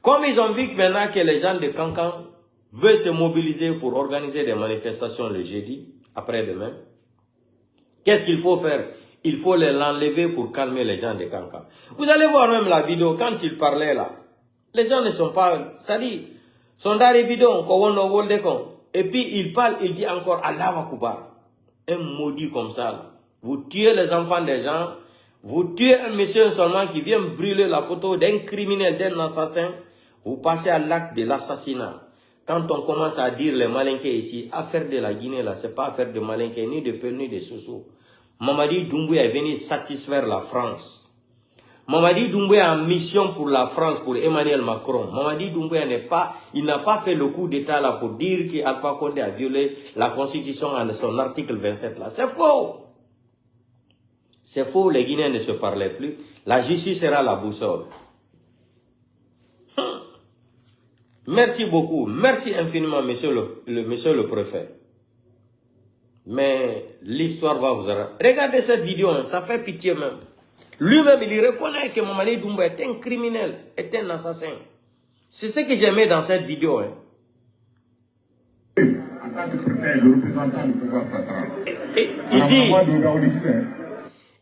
Comme ils ont vu maintenant que les gens de Kankan veulent se mobiliser pour organiser des manifestations le jeudi, après-demain, qu'est-ce qu'il faut faire? Il faut l'enlever pour calmer les gens de Kankan. Vous allez voir même la vidéo, quand il parlait là, les gens ne sont pas, ça dit, sont dans les vidéos, et puis il parle, il dit encore Allah Akbar. Un maudit comme ça là. Vous tuez les enfants des gens, vous tuez un monsieur seulement qui vient brûler la photo d'un criminel, d'un assassin, vous passez à l'acte de l'assassinat. Quand on commence à dire les malinqués ici, affaire de la Guinée là, c'est pas affaire de malinqués, ni de peu, ni de sous-sous. Mamadi Doumbouya est venu satisfaire la France. Mamadi Doumbouya a mission pour la France, pour Emmanuel Macron. Mamadi Doumbouya il n'a pas fait le coup d'état là pour dire qu'Alpha Condé a violé la Constitution en son article 27 là. C'est faux. C'est faux, les Guinéens ne se parlaient plus. La justice sera la boussole. Merci beaucoup. Merci infiniment, monsieur le préfet. Mais l'histoire va vous arrêter. Regardez cette vidéo, hein, ça fait pitié même. Lui-même, il reconnaît que Mamadi Doumbouya est un criminel, est un assassin. C'est ce que j'aimais dans cette vidéo. Hein. En tant que préfet, le représentant du pouvoir central.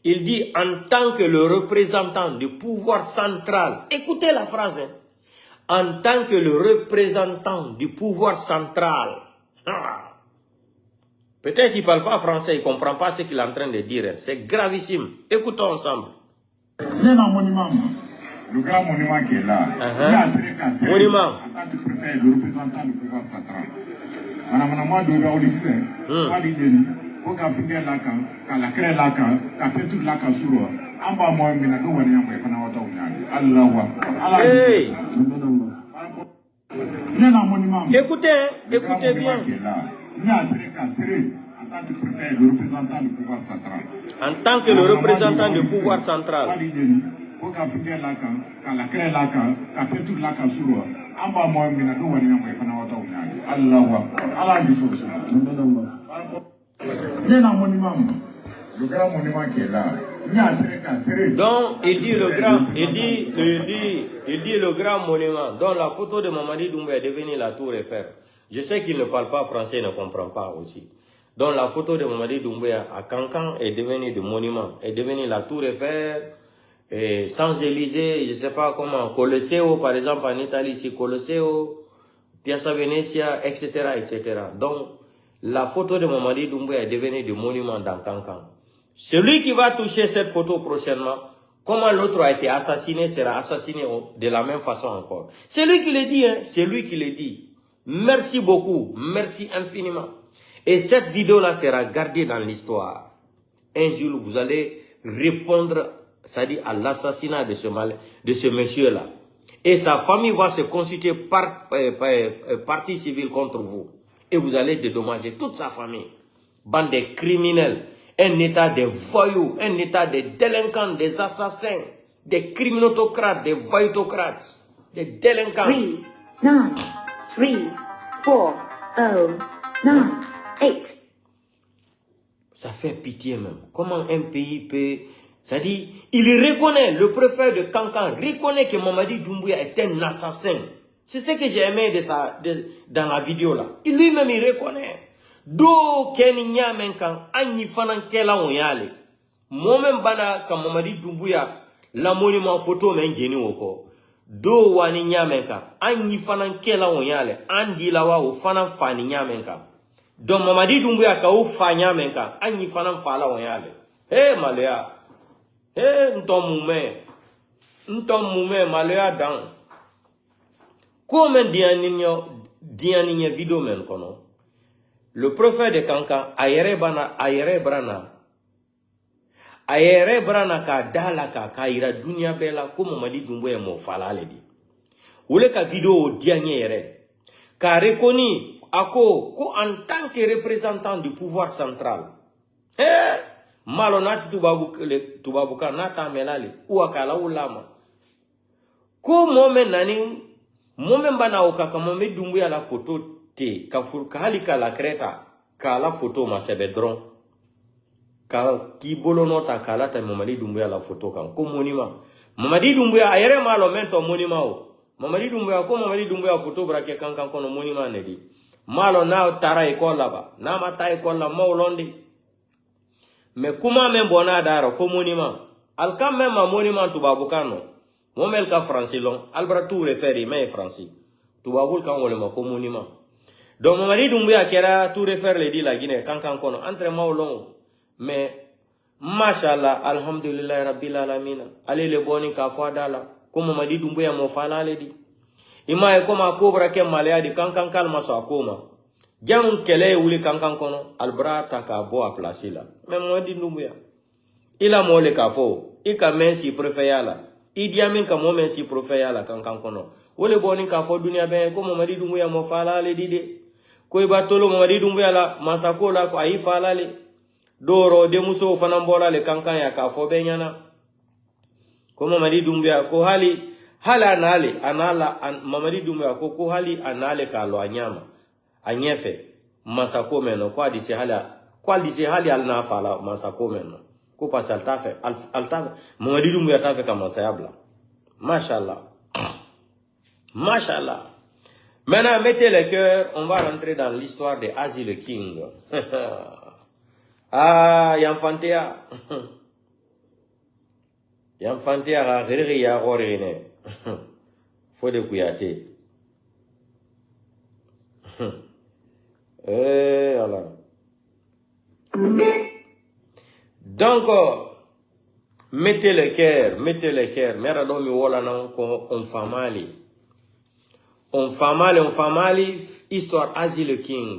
Il dit en tant que le représentant du pouvoir central. Écoutez la phrase. Hein. En tant que le représentant du pouvoir central. Peut-être qu'il ne parle pas français, il ne comprend pas ce qu'il est en train de dire. C'est gravissime. Écoutons ensemble. Il y a un monument. Le grand monument qui est là. Il y a un monument. En tant que préfet, le représentant du pouvoir central. Madame Namouadou Gaoudissé, pas l'idée. ko ka finge la kan ka la kre la kan ka petu la kan suro amba mo mina do wani yamwe fana wata unyali Allahu akbar Allah Hey. Nena monument Écoutez, écoutez bien. En tant que préfet, le représentant du pouvoir central. En tant que le représentant du pouvoir central. Le grand monument qui est là. Donc, il dit le grand monument. Donc, la photo de Mamadi Doumbouya est devenue la tour Eiffel. Je sais qu'il ne parle pas français, il ne comprend pas aussi. Donc, la photo de Mamadi Doumbouya à Cancan est devenue le monument, est devenue la tour Eiffel, et Champs-Élysées, je ne sais pas comment, Colosseo, par exemple, en Italie, c'est Colosseo, Piazza Venezia, etc., etc. Donc, la photo de Mamadi Doumbouya est devenue le monument dans Cancan. Celui qui va toucher cette photo prochainement, comment l'autre a été assassiné, sera assassiné de la même façon encore. C'est lui qui le dit, hein, c'est lui qui le dit. Merci beaucoup, merci infiniment. Et cette vidéo-là sera gardée dans l'histoire. Un jour, vous allez répondre, c'est-à-dire à l'assassinat de ce monsieur-là. Et sa famille va se constituer partie civile contre vous. Et vous allez dédommager toute sa famille. Bande de criminels. Un état de voyous, un état de délinquants, des assassins, des criminotocrates, des voyoutocrates, des délinquants. 3, 9, 3, 4, 0, 9, 8. Ça fait pitié même. Comment un pays peut... C'est-à-dire, il reconnaît, le préfet de Cancan reconnaît que Mamadi Doumbouya est un assassin. C'est ce que j'ai aimé dans la vidéo là. Lui-même, il reconnaît. Do keni nyamen kan anyi fanan kela on yale momen bana kan Mamadi Doumbouya la monument photo men jeni woko do wani nyamen kan anyi fanan kela on yale andi lawa o fanan fani nyamen kan do Mamadi Doumbouya ka o fa nyamen kan anyi fanan fala on yale malaya ntom mume malaya dan ko men dianinyo video men kono. Le prophète de Cancan, ayere brana ka dalaka ka ira dunia bela ko Mamadi Doumbouya mo falale di. Ule ka vidéo dianye yere. Ka rekoni ako ko en tant que représentant du pouvoir central. Malonati tubabuka nata melale uakala ulama. Ko momen bana okaka Mamadi Doumbouya la photo te kahali la kreta la photo ma sebedron ka ki bolono ta kala ta Mamadi Doumbouya la photo kan ko monument Mamadi Doumbouya ayere malo mento monument o Mamadi Doumbouya ko Mamadi Doumbouya photo brake kankan kono monument ne di malo na tara école là-bas na mata école la mawlondi mais kuma men bona daro ko monument alkam même monument tubabukano momel ka français long albra tout référé mais français tubabul kan wole ma ko monument. Donc Mamadi Doumbouya kera tout refaire le dit la Guinée kankan kono entre maulon mais machallah alhamdulillah rabbil alamin ale le boni ka fadala ko Mamadi Doumbouya mo fala le di ima e koma cobra ke malaya di kankan kalma so akoma jam kele wuli kankan kono albrata ka bo a place la mais Mamadi Doumbouya ila mo le ka fo ika men si prefeyala idiamin ka mo men si prefeyala kankan kono wole boni ka fo dunia ben ko Mamadi Doumbouya mo fala le di de ko ibatolo Mamadi Doumbouya la masako la ko ayi falale doro de muso fanambola le kankan ya ka fo benyana ko Mamadi Doumbouya ko hali anale anala Mamadi Doumbouya ko hali anale ka lo anyama anyefe masako meno ko adise hali alna fala masako meno ko pasal tafe alta Mamadi Doumbouya tafe kama sayabla machallah. Maintenant, mettez le cœur, on va rentrer dans l'histoire de Azi le King. Yamfantea. Yamfantea, riri ya gorine. Fode Kouyaté. Voilà. Donc, mettez le cœur. Mera domi wala nan ko on famali. On famali, histoire Azi le King.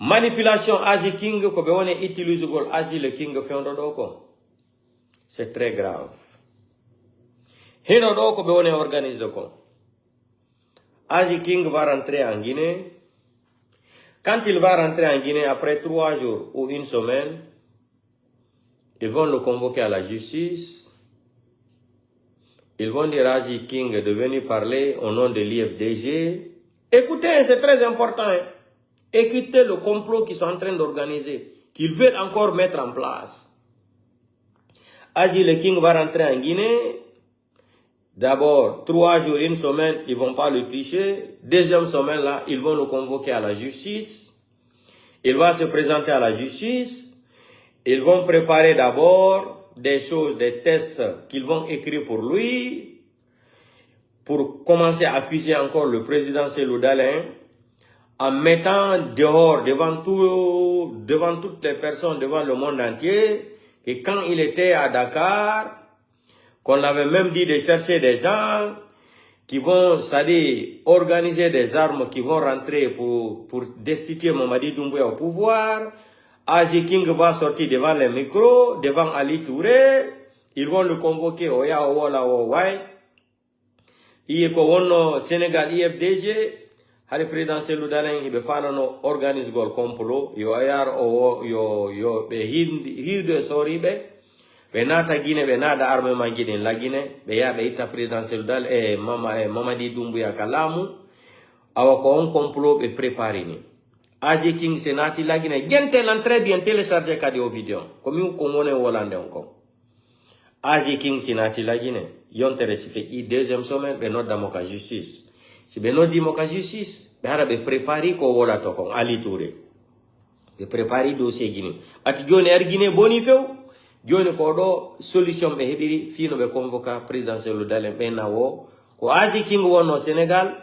Manipulation Aji King, ko be woni utilise gol Aji le King fewndo do ko. C'est très grave. Hino do ko be woni organise ko. Aji King va rentrer en Guinée. Quand il va rentrer en Guinée, après 3 jours ou une semaine, ils vont le convoquer à la justice. Ils vont dire à Aji King de venir parler au nom de l'IFDG. Écoutez, c'est très important. Hein? Écoutez le complot qu'ils sont en train d'organiser, qu'ils veulent encore mettre en place. Aji le King va rentrer en Guinée. D'abord, 3 jours, une semaine, ils ne vont pas le tricher. Deuxième semaine, là, ils vont le convoquer à la justice. Il va se présenter à la justice. Ils vont préparer d'abord des choses, des tests qu'ils vont écrire pour lui, pour commencer à accuser encore le président Cellou Dalein, en mettant dehors, devant toutes les personnes, devant le monde entier, que quand il était à Dakar, qu'on avait même dit de chercher des gens qui vont, c'est-à-dire, organiser des armes qui vont rentrer pour destituer Mamadi Doumbouya au pouvoir. Aji King va sortir devant les micros, devant Ali Touré. Ils vont le convoquer au Yaowaï. Il est au Sénégal IFDG. Le président Cellou Dalein, il va organiser le complot. Il va y avoir des soribé. Benata Guinée, benada armement Guinée, la Guinée, beya beita présidentiel dal Mamadi Doumbouya Kalamu, awako on complot be préparé ni. Aji King Senati la Guinée, gente l'an très bien téléchargé cadeau vidéo, comme you komone Hollande encore. Aji King Senati la Guinée, yon teresife i deuxième semaine, benot damoka justice. Si benot dimoka justice, behara be préparé ko wola tokon, Ali Touré. Be préparé dossier Guinée. Ati jone er Guinée boni few. Joni ko do solution be hebiri fino be convoca présidentiel Dalein be nawo ko Aji King wonno Sénégal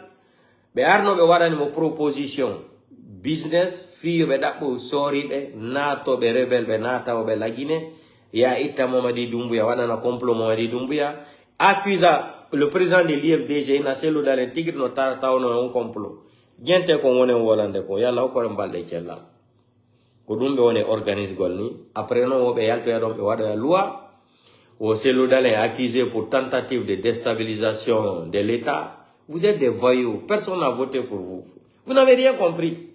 be arno be wadani mo proposition business fiyo be dabbo sori be nato be rebel be nata be la Guinée ya itta Mamadi Doumbouya wadana complot Mamadi Doumbouya accusa le président de l'IFDG na Cellou Dalein tigri no tawno un complot gente ko wonen wolande ko yalla ko mbalde cella ko dum be woni organise golni après non be yalto ya don be wada loi au Cellou Dalein accusé pour tentative de déstabilisation de l'État. Vous êtes des voyous, personne n'a voté pour vous. Vous n'avez rien compris.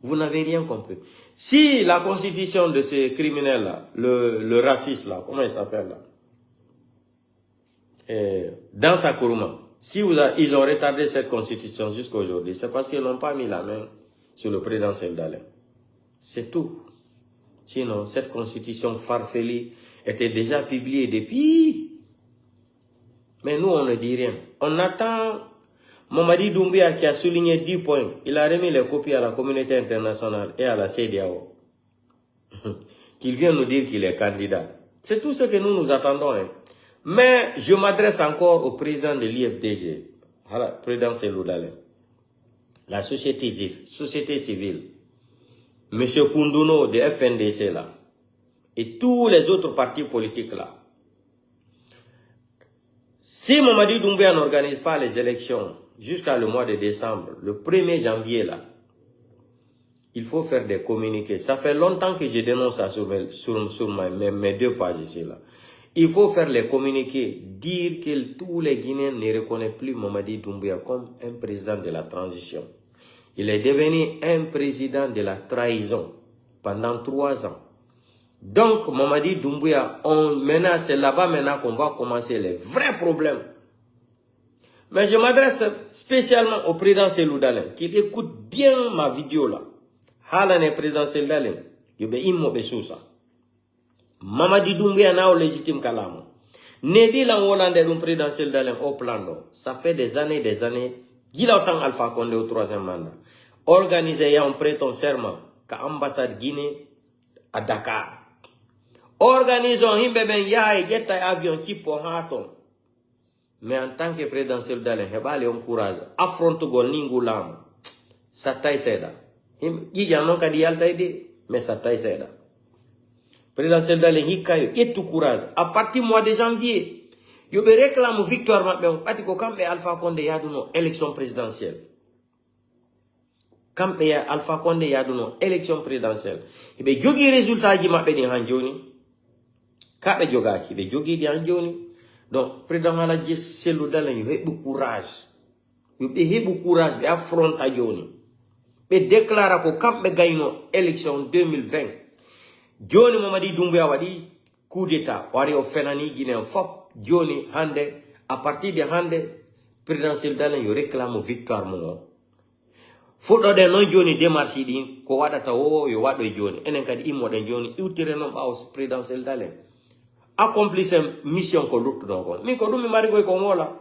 Vous n'avez rien compris. Si la constitution de ces criminels là, le raciste là, comment il s'appelle là, dans sa Kourouma, si ils ont retardé cette constitution jusqu'à aujourd'hui, c'est parce qu'ils n'ont pas mis la main sur le président Cellou Dalein. C'est tout. Sinon, cette constitution farfelue était déjà publiée depuis. Mais nous, on ne dit rien. On attend Mamadi Doumbouya qui a souligné 10 points. Il a remis les copies à la communauté internationale et à la CEDEAO. Qu'il vienne nous dire qu'il est candidat. C'est tout ce que nous attendons. Hein. Mais je m'adresse encore au président de l'IFDG, président Cellou Dalein, la société civile. Monsieur Koundouno de FNDC là, et tous les autres partis politiques là. Si Mamadi Doumbouya n'organise pas les élections jusqu'à le mois de décembre, le 1er janvier là, il faut faire des communiqués. Ça fait longtemps que je dénonce ça sur mes 2 pages ici là. Il faut faire les communiqués, dire que tous les Guinéens ne reconnaissent plus Mamadi Doumbouya comme un président de la transition. Il est devenu un président de la trahison pendant 3 ans. Donc, Mamadi Doumbouya, maintenant, c'est là-bas maintenant qu'on va commencer les vrais problèmes. Mais je m'adresse spécialement au président Cellou Dalein, qu'il écoute bien ma vidéo là. Halane président Cellou Dalein, yobe immo be sousa. Mamadi Doumbouya na o légitime kalamo. Nedi la Hollande d'un président Cellou Dalein au plando. Ça fait des années. Il a autant Alpha Condé au 3e mandat. Organisé, on prête un serment qu'à l'ambassade Guinée à Dakar. Organisons, ben yaay getta avion qui pour haton. Mais en tant que président Cellou Dalein, il a courage. Affronte gol ningulam. Sa taille seda. Il y a non qu'à dire mais sa taille seda. Président Cellou Dalein, il a tout courage. À partir du mois de janvier, il réclame victoire maintenant. Parce que quand Alpha Condé a donné élection présidentielle. kamɓe ya Alpha Condé yaduno élection présidentielle eɓe jogui résultat ji maɓɓe ɗi han joni kaɓe jogaki ɓe jogui ɗi han joni donc président Alaji Cellou Dalein yo heɓu courage ɓe heɓu courage ɓe affronta joni ɓe déclara ko kamɓe gayno élection 2020 joni Mamadi Doumbouya waɗi coup d'état o ari o fenani Guinéen fop joni hande à partir de hande président Cellou Dalein yo réclame victoire mum o fuɗɗoɗen noon joni démarche ɗin ko waɗata o yo waɗo joni enen kadi immoɗen joni iwtire noon ɓawo président Cellou Dalein accomplisse mission ko luttuɗon kon min ko ɗum mi mari koy ko moola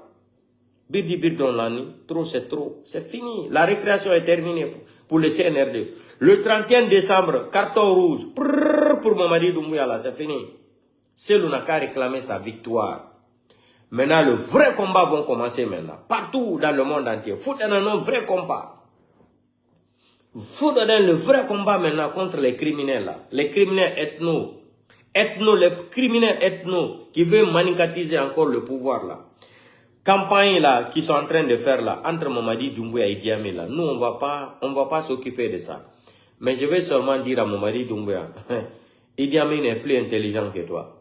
birdi birdon lani trop c'est fini la récréation est terminée pour le CNRD le 31 décembre carton rouge pour Mamadi Doumbouya là c'est fini Cellou n'a qu'à réclamer sa victoire. Maintenant, le vrai combat va commencer maintenant. Partout dans le monde entier. Foutez dans un vrai combat. Foutez dans le vrai combat maintenant contre les criminels là. Les criminels ethno, les criminels ethno qui veulent manicatiser encore le pouvoir là. Campagne là qu'ils sont en train de faire là entre Mamadi Doumbouya et Idi Amin là. Nous on va pas s'occuper de ça. Mais je vais seulement dire à Mamadi Doumbouya, Idi Amin est plus intelligent que toi.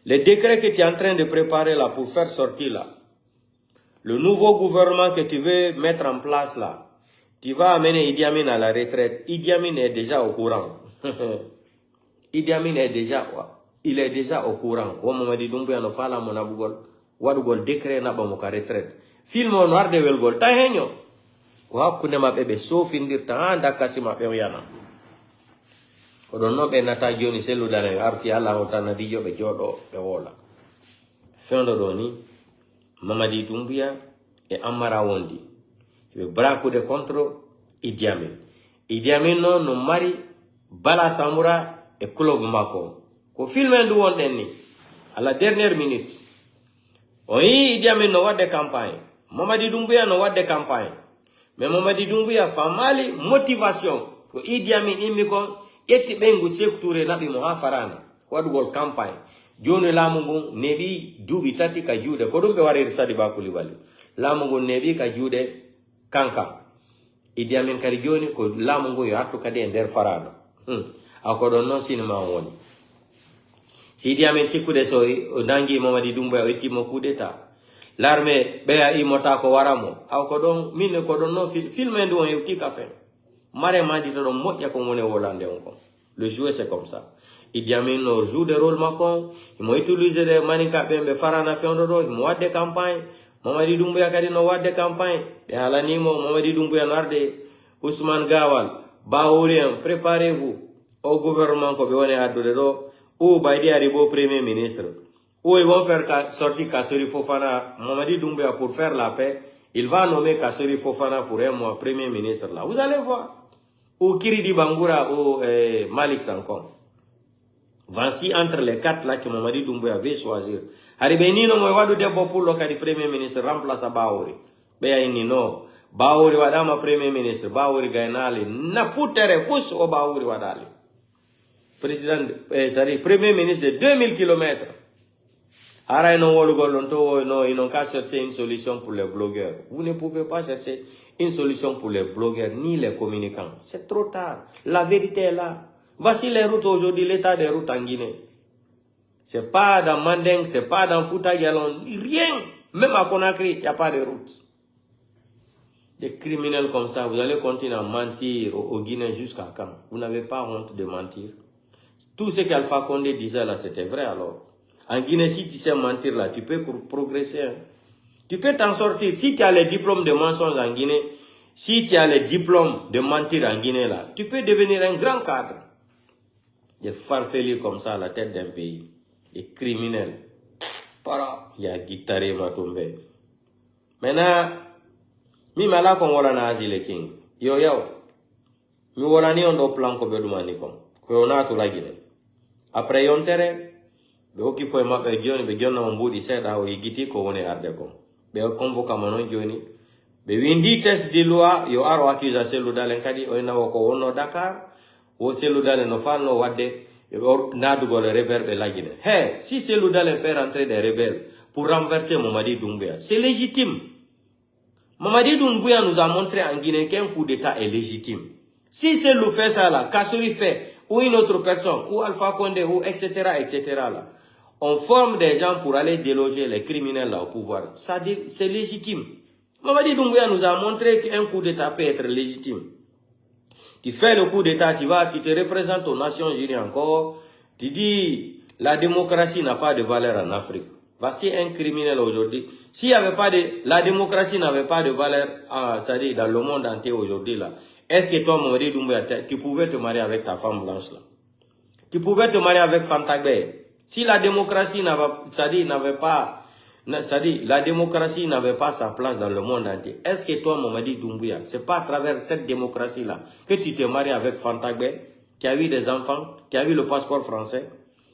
Les décrets que tu es en train de préparer là pour faire sortir là, le nouveau gouvernement que tu veux mettre en place là, tu vas amener Idi Amin à la retraite. Idi Amin est déjà au courant. Idi Amin est déjà, il est déjà au courant. Wa Mamadi Doumbouya no fala mo nabugol, wadugol décret na ba mo ka retraite. Film on war de welgol ta henyo. Wa kunde mabbe be sofindir ta anda kasima be yana. Ko don no be nata joni Cellou Dalein arfi ala o tan dijo be jodo be wola fendo do ni Mamadi Doumbouya e Amara Wondi be brakude contre Idi Amin. Idi Amin no mari Bala Samoura e club mako ko filmen du wonden ni à la dernière minute o yi Idi Amin no wadde campagne Mamadi Doumbouya no wadde campagne mais Mamadi Doumbouya famali motivation ko Idi Amin immi kon etti ɓengu sekture naɓi mo ha farana waɗugol campagne joni laamu ngun neɓi duuɓi tati ka juuɗe ko ɗum ɓe wariri Sadibou Coulibaly laamu ngun neɓi ka juuɗe kanka Idi Amin kadi joni ko laamu ngun yo artu kadi e nder farana ako ɗon noon sinima on woni si Idi Amin sikkude so o nangi Mamadi Doumbouya o ittimo coup d'état l'armée ɓeya imota ko waramo aw ko ɗon min ko ɗon noon filme ndu on hewti ka fen Mare mandi to moƴƴa ko woni wolande on kon. Le jouer c'est comme ça. Idi Amin no joue des rôles makon, il mo utiliser des manika be farana fendo do, mo wadde campagne, Mamadi Doumbouya kadi no wadde campagne. Be halanimo Mamadi Doumbouya no arde Ousmane Gawal, Baourien, préparez-vous au gouvernement ko be woni addude do, ou Baydi Aribo premier ministre. Ou ils vont faire sortir Kassori Fofana, Mamadi Doumbouya pour faire la paix. Il va nommer Kassori Fofana pour un mois premier ministre là. Vous allez voir. Ou Kiridi Bangoura ou Malik Sankom. Voici entre les quatre là que Mamadi Doumbouya veut choisir. Arrivé no mo wadu debbo pour le cas du premier ministre remplace Baouri. Beya ini no. Baouri wadama premier ministre. Baouri gainali. Na putere fous o Baouri wadali. Président, premier ministre de 2000 km. Ara non wolugolonto no ils n'ont qu'à chercher une solution pour les blogueurs. Vous ne pouvez pas chercher une solution pour les blogueurs ni les communicants. C'est trop tard. La vérité est là. Voici les routes aujourd'hui, l'état des routes en Guinée. C'est pas dans Mandeng, c'est pas dans Fouta Yalon, rien. Même à Conakry, il n'y a pas de route. Des criminels comme ça, vous allez continuer à mentir aux Guinéens jusqu'à quand? Vous n'avez pas honte de mentir. Tout ce qu'Alpha Condé disait là, c'était vrai alors. En Guinée, si tu sais mentir là, tu peux progresser. Hein. Tu peux t'en sortir. Si tu as les diplômes de mensonge en Guinée, si tu as les diplômes de mentir en Guinée là, tu peux devenir un grand cadre. Des farfelus comme ça à la tête d'un pays. Des criminels. Para, il y a guitare ma tombé. Maintenant, mi mala kon wala na azile king. Yo. Mi wala ni on do plan ko bedumani kon. Ko na to la Guinée. Après yon tere be okipo e mabbe joni be jonna mo mbudi seda o yigiti ko woni arde ko be convoca manon joni be windi test di loi yo aro accusation Cellou Dalein kadi o nawo ko wonno Dakar o Cellou Dalein no fanno wadde nadugol rebelle be lagine si Cellou Dalein fait rentrer des rebelles pour renverser Mamadi Doumbouya c'est légitime Mamadi Doumbouya nous a montré en Guinée qu'un coup d'État est légitime. Si c'est le fait ça là, Kassouri fait, ou une autre personne, ou Alpha Condé, ou etc., là, on forme des gens pour aller déloger les criminels là au pouvoir. C'est légitime. Mamadi Doumbouya nous a montré qu'un coup d'État peut être légitime. Tu fais le coup d'État, tu te représentes aux Nations Unies encore, tu dis la démocratie n'a pas de valeur en Afrique. Voici un criminel aujourd'hui. S'il y avait pas la démocratie n'avait pas de valeur, c'est-à-dire dans le monde entier aujourd'hui là, est-ce que toi, Mamadi Doumbouya, tu pouvais te marier avec ta femme blanche là? Tu pouvais te marier avec Fantagbe. Si la démocratie n'avait pas, c'est-à-dire la démocratie n'avait pas sa place dans le monde entier, est-ce que toi, Mamadi Doumbouya, c'est pas à travers cette démocratie là que tu te maries avec Fantagbe, qui a eu des enfants, qui a eu le passeport français?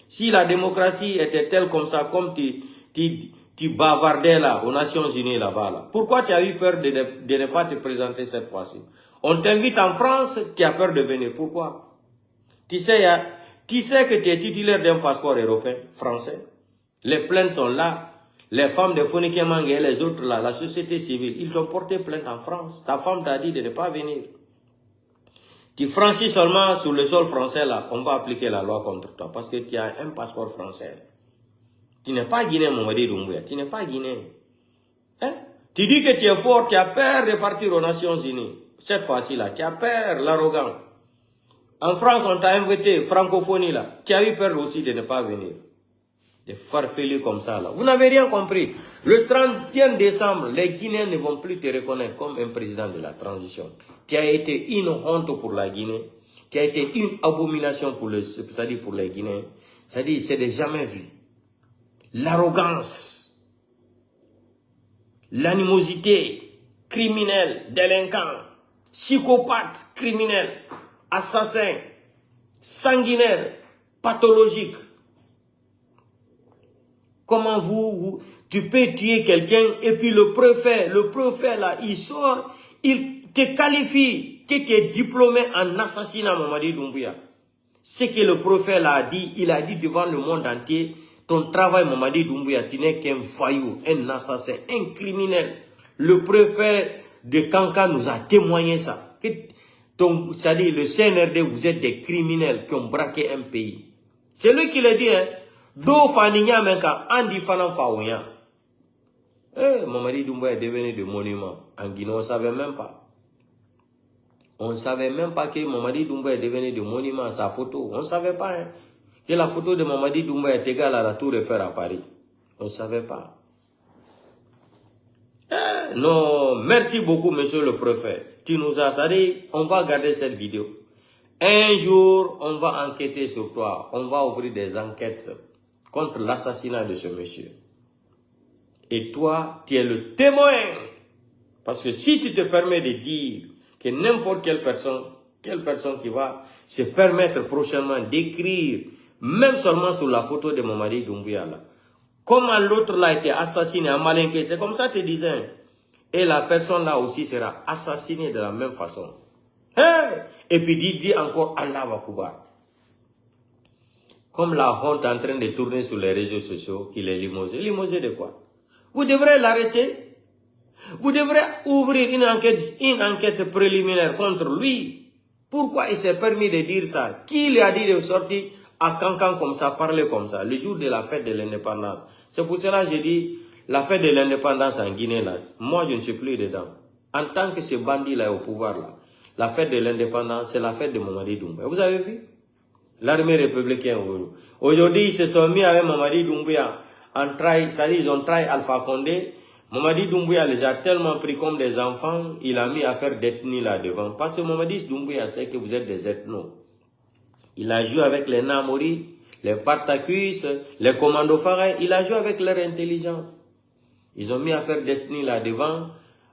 Si la démocratie était telle comme ça, comme tu bavardais là, aux Nations Unies là-bas, là, pourquoi tu as eu peur de ne pas te présenter cette fois-ci? On t'invite en France, tu as peur de venir. Pourquoi? Tu sais que tu es titulaire d'un passeport européen, français. Les plaintes sont là. Les femmes de Fonike Mange et les autres là, la société civile, ils t'ont porté plainte en France. Ta femme t'a dit de ne pas venir. Tu franchis seulement sur le sol français là, on va appliquer la loi contre toi parce que tu as un passeport français. Tu n'es pas guinéen, Mamadi Doumbouya, tu n'es pas guinéen. Hein? Tu dis que tu es fort, tu as peur de partir aux Nations Unies. Cette fois-ci là, tu as peur, l'arrogant. En France, on t'a invité, francophonie là, tu as eu peur aussi de ne pas venir. Des farfelus comme ça là. Vous n'avez rien compris. Le 31 décembre, les Guinéens ne vont plus te reconnaître comme un président de la transition. Qui a été une honte pour la Guinée, qui a été une abomination pour les Guinéens. C'est-à-dire, c'est des jamais vu. L'arrogance, l'animosité, criminel, délinquant, psychopathe, criminel, assassin, sanguinaire, pathologique. Comment tu peux tuer quelqu'un et puis le préfet là, il sort, il te qualifie, que tu es diplômé en assassinat, Mamadi Doumbouya. Ce que le prophète a dit, il a dit devant le monde entier, ton travail, Mamadi Doumbouya, tu n'es qu'un voyou, un assassin, un criminel. Le préfet de Kanka nous a témoigné ça. C'est-à-dire, le CNRD, vous êtes des criminels qui ont braqué un pays. C'est lui qui l'a dit, hein. Do faninya menka, andi fanan faouya. Mamadi Doumbouya est devenu des monuments. En Guinée, on ne savait même pas. On ne savait même pas que Mamadi Doumbouya est devenu des monuments à sa photo. On ne savait pas hein, que la photo de Mamadi Doumbouya est égale à la Tour Eiffel à Paris. On ne savait pas. Non, merci beaucoup, monsieur le préfet. Tu nous as dit, on va garder cette vidéo. Un jour, on va enquêter sur toi. On va ouvrir des enquêtes contre l'assassinat de ce monsieur. Et toi, tu es le témoin. Parce que si tu te permets de dire que n'importe quelle personne qui va se permettre prochainement d'écrire, même seulement sur la photo de Mamadi Doumbouya, là, comment l'autre là a été assassiné à Malinké, c'est comme ça que tu disais. Et la personne là aussi sera assassinée de la même façon. Hey! Et puis dit encore Allah Akbar. Comme la honte est en train de tourner sur les réseaux sociaux, qu'il est limogé. Limogé de quoi? Vous devrez l'arrêter. Vous devrez ouvrir une enquête préliminaire contre lui. Pourquoi il s'est permis de dire ça? Qui lui a dit de sortir à Cancan comme ça, parler comme ça, le jour de la fête de l'indépendance? C'est pour cela que j'ai dit, la fête de l'indépendance en Guinée, là, moi je ne suis plus dedans. En tant que ce bandit là au pouvoir là, la fête de l'indépendance, c'est la fête de Mamadi Doumbouya. Vous avez vu? L'armée républicaine aujourd'hui, ils se sont mis avec Mamadi Doumbouya en trahi, c'est-à-dire ils ont trahi Alpha Condé. Mamadi Doumbouya les a tellement pris comme des enfants, il a mis à faire d'ethnie là devant. Parce que Mamadi Doumbouya sait que vous êtes des ethnos. Il a joué avec les Namori, les Partacus, les commandos Faray, il a joué avec leur intelligence. Ils ont mis à faire d'ethnie là devant.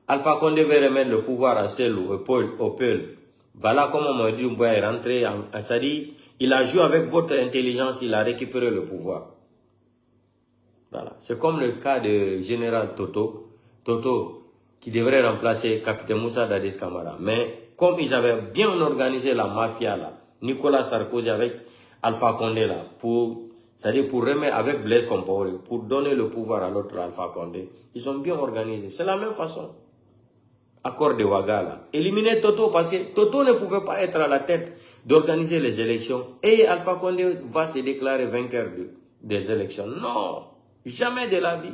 Alpha Condé veut remettre le pouvoir à Selou, au Peul. Voilà comment Mamadi Doumbouya est rentré à Sadi. Il a joué avec votre intelligence, il a récupéré le pouvoir. Voilà. C'est comme le cas de général Toto. Toto, qui devrait remplacer capitaine Moussa Dadis Camara. Mais comme ils avaient bien organisé la mafia là, Nicolas Sarkozy avec Alpha Condé là, c'est-à-dire pour remettre avec Blaise Compaoré, pour donner le pouvoir à l'autre Alpha Condé, ils ont bien organisé. C'est la même façon. accord de Ouaggala. Éliminer Toto parce que Toto ne pouvait pas être à la tête d'organiser les élections. Et Alpha Condé va se déclarer vainqueur des élections. Non, jamais de la vie.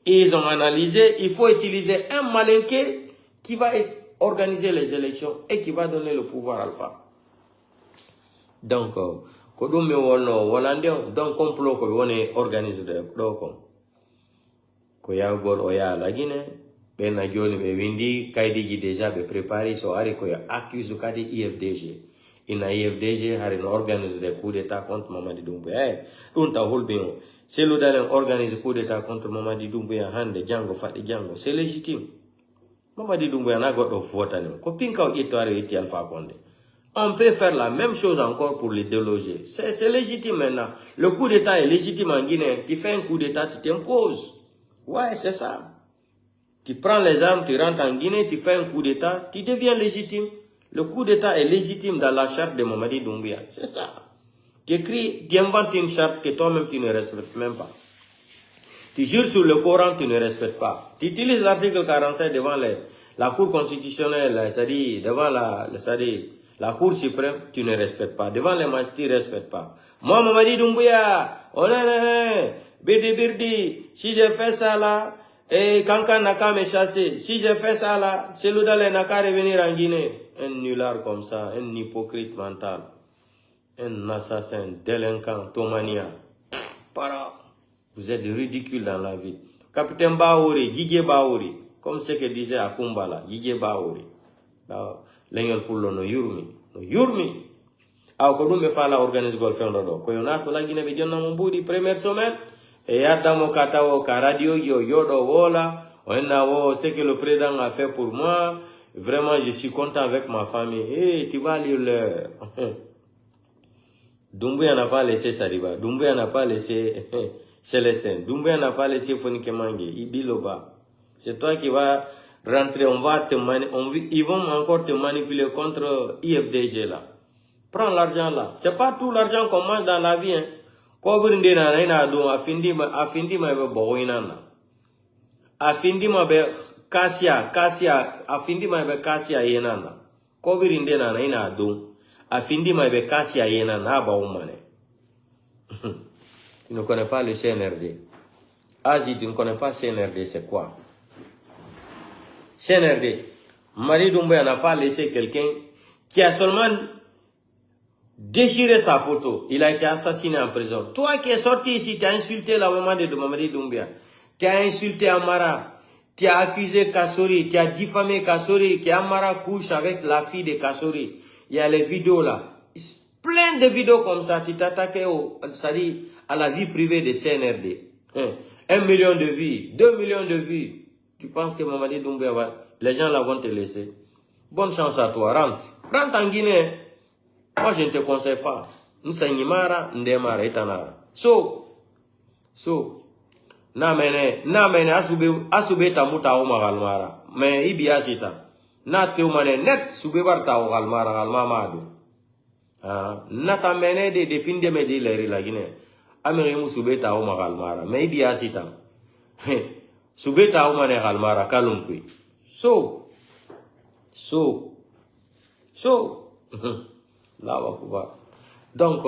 Et ils ont analysé, il faut utiliser un malinqué qui va organiser les élections et qui va donner le pouvoir à Alpha. Donc, Kodoume wono Hollandais, donc complot ko woni organiser de ko ya gol o ya la Guinée, ben na joni be windi kaydiji déjà be préparé so ari ko ya accuse kadi IFDG. Ina IFDG hari no organise des coups d'état contre Mamadi Doumbouya. Dun ta holbe c'est le dalen organise coup d'état contre Mamadi Doumbouya hande jango fadi jango, c'est légitime. Mamadi Doumbouya na goddo votane ko pinka o itware iti Alpha Condé. On peut faire la même chose encore pour les déloger. C'est légitime maintenant. Le coup d'état est légitime en Guinée. Tu fais un coup d'état, tu t'imposes. Ouais, c'est ça. Tu prends les armes, tu rentres en Guinée, tu fais un coup d'état, tu deviens légitime. Le coup d'état est légitime dans la charte de Mamadi Doumbouya. C'est ça. Tu écris, tu inventes une charte que toi-même tu ne respectes même pas. Tu jures sur le Coran, tu ne respectes pas. Tu utilises l'article 45 devant la Cour constitutionnelle, c'est-à-dire devant la Cour suprême, tu ne respectes pas. Devant les magistrats, tu ne respectes pas. Moi, Mamadi Doumbouya, Birdi, si j'ai fait ça là, et Kankan n'a qu'à me chasser. Si j'ai fait ça là, c'est Loudale n'a qu'à revenir en Guinée. Un nulard comme ça, un hypocrite mental, un assassin, délinquant, tomania. Para, vous êtes ridicule dans la vie. Capitaine Baouri, Djidje Baouri, comme ce que disait Akumbala, Djidje Baouri. L'engel pour le no yurmi. A ko dum be fala organise gol fendo do ko yonato la Guinée be jonna mo budi première semaine et yadda mo katawo ka radio yodo wola on wo ce que le président a fait pour moi, vraiment je suis content avec ma famille. Tu vas lire l'heure. Doumbouya n'a pas laissé Sariba, Doumbouya n'a pas laissé Célestin, Doumbouya n'a pas laissé Fonike Mangue, Ibiloba. C'est toi qui vas rentrer, ils vont encore te manipuler contre IFDG là. Prends l'argent là. C'est pas tout l'argent qu'on mange dans la vie. Kobirinde na ina do afindi ma be boinana. Afindi ma be kasia, afindi ma be kasia yenana. Kobirinde na ina do afindi ma be kasia yenana ba umane. Tu ne connais pas le CNRD. Asie, tu ne connais pas CNRD, c'est quoi? CNRD. Mamadi Doumbouya n'a pas laissé quelqu'un qui a seulement déchiré sa photo. Il a été assassiné en prison. Toi qui es sorti ici, tu as insulté la maman de Mamadi Doumbouya. Tu as insulté Amara. Tu as accusé Kassori. Tu as diffamé Kassori. Que Amara couche avec la fille de Kassori. Il y a les vidéos là. Plein de vidéos comme ça. Tu t'attaquais à la vie privée de CNRD. 1 million de vues. 2 millions de vues. Tu penses que Mamadi Doumbouya les gens là vont te laisser. Bonne chance à toi. Rentre. Rentre en Guinée. Moi, je ne te conseille pas. Nsengimara, ndemara, itanara. Na mene asube tamuta o magalmara. Me ibi asita. Na te umane net sube barta o galmara galmamadu. Na ta mene de depinde me de leri la Guinée. Amere mu sube ta o magalmara. Me ibi asita. Sube ta o mane galmara kalumpui. Donc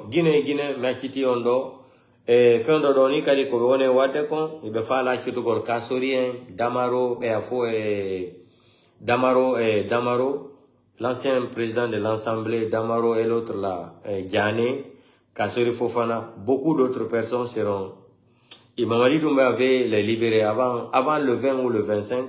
Guinée makiti ondo fendo doni kadi ko woni wadde kon be fala kitu gol Kassorien Damaro be afo Damaro l'ancien président de l'Assemblée Damaro et l'autre là Diané Kassori Fofana, beaucoup d'autres personnes seront. Et Mamadi Doumbouya avait les libérés avant le 20 ou le 25.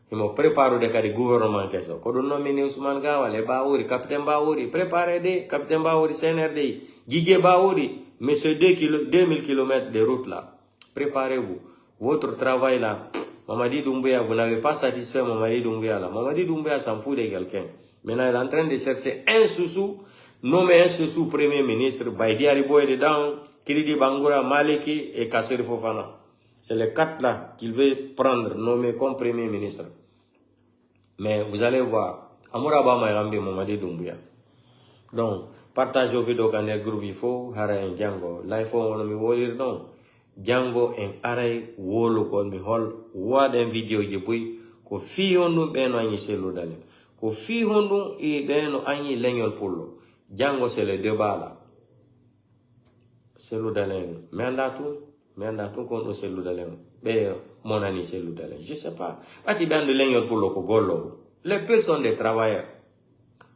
Ils m'ont préparé des cas de gouvernement. Quand on nomme Ousmane Gawa, les Baouri, Capitaine Baouri, préparez des Capitaine Baouri, CNRD, Djidje Baouri, mais ce 2000 km de route là. Préparez-vous. Votre travail là, Mamadi Doumbouya, vous n'avez pas satisfait Mamadi Doumbouya là. Mamadi Doumbouya s'en fout de quelqu'un. Maintenant, il est en train de chercher un sous-sous, nommer un sous-sous premier ministre, Baïdi Aribo est dedans, Kiridi Bangoura, Maleki et Kassori Fofana. C'est les 4 là qu'il veut prendre, nommer comme premier ministre. Mais vous allez voir, Amouraba Mayrambi Mamadi Doumbouya. Donc, partagez vos vidéos dans le groupe, il faut, Hara en Django. Là, il faut, on me voler, non. Django en Aray, Wolo, kon mi hol, wad en vidéo, je puis, ko fi hondu beno anyi selu dale ko fi hondu e beno anyi leñol pullo jango c'est le débat là selu dale me anda tu kon selu dale be monani selu dale je sais pas ati bando leñol pullo ko gollo les peuples sont des travailleurs.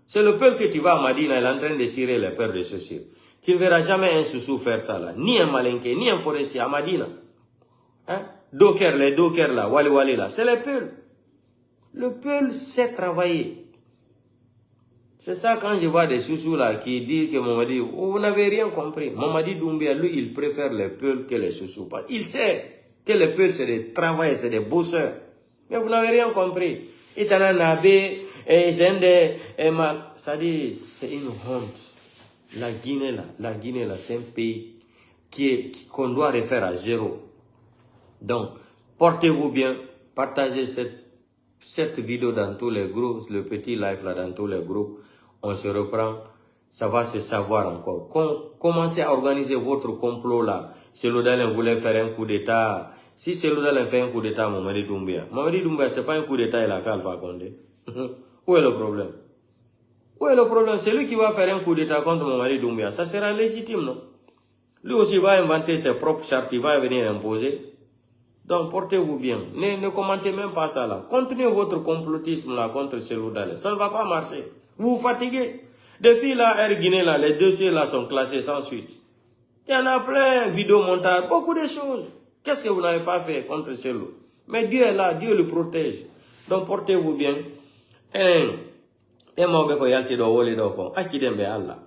C'est le peuple que tu vas à Madina, il est en train de cirer les peurs de chaussures. Tu ne verras jamais un soussou faire ça là, ni un malinqué, ni un forestier à Madina. Hein? Docker, les dockers là, wali wali là, c'est les peuls. Le peuple sait travailler. C'est ça quand je vois des soussous là qui disent que Mamadi, vous n'avez rien compris. Mamadi Doumbia, lui, il préfère les peuls que les soussous. Il sait que les peuls c'est des travailleurs, c'est des bosseurs. Mais vous n'avez rien compris. Itana Nabé, ça dit, c'est une honte. La Guinée là, c'est un pays qu'on doit refaire à zéro. Donc, portez-vous bien, partagez cette vidéo dans tous les groupes, le petit live là dans tous les groupes. On se reprend, ça va se savoir encore. Commencez à organiser votre complot là. Si Loudalen voulait faire un coup d'état, si c'est Loudalen fait un coup d'état, Mamadi Doumbia, c'est pas un coup d'état, il a fait Alpha Condé. Où est le problème? Où est le problème? C'est lui qui va faire un coup d'état contre Mamadi Doumbia. Ça sera légitime, non? Lui aussi va inventer ses propres chartes, il va venir imposer. Donc, portez-vous bien. Ne commentez même pas ça là. Continuez votre complotisme là contre Seloudale. Ça ne va pas marcher. Vous vous fatiguez. Depuis là, Air Guinée là, les dossiers là sont classés sans suite. Il y en a plein, vidéo montage, beaucoup de choses. Qu'est-ce que vous n'avez pas fait contre Selou? Mais Dieu est là, Dieu le protège. Donc, portez-vous bien. Et moi, je yalti do wole do ko. Akidembe Allah.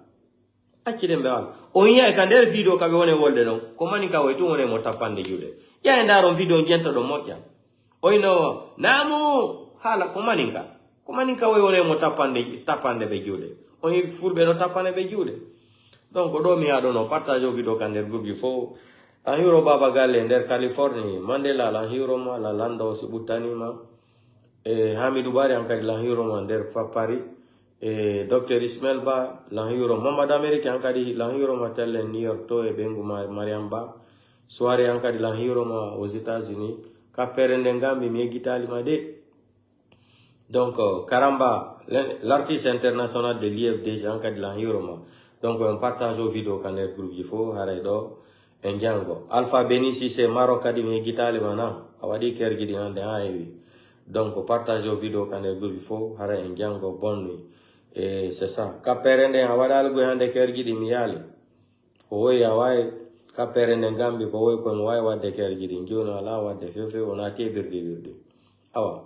Akidembe Allah. Onya e kandel video kabe wone wolde no. Komani ka wetu wone motapande jude. Ya ndaro video njento do moja. Oino namu hala komaninka. Komaninka we wone tapande be jude. Oyi furbe no tapande be jude. Donc do mi adono partage video kandel group before. La hiro baba galle nder Californie, Mandela la hiro ma la lando sibutanima. Hamidou Bari ankadi la hiro ma nder Paris. Dr. Ismail Ba la hiro Mamad America ankadi la hiro ma telle New York to e bengu Mariam Ba. Soirée ankadi la hiro ma aux États-Unis. Kapere ndengambi mi gitali ma de. Donc Karamba l'artiste international de l'IFDG ankadi la hiro ma. Donc on partage aux vidéos kandel groupe il faut haraido. Enjango Alpha Benisi c'est Maroc mi gitali mana awadi kergidi hande haewi. Donc partage aux vidéos kandel groupe il faut hara enjango bonne nuit. Et c'est ça. Kaperende awadal go hande kergidi mi yali. Ko woy awai kaperende ngambi ko woy ko way wadde kergidi njona la wadde fefe ona tebirde. Awa.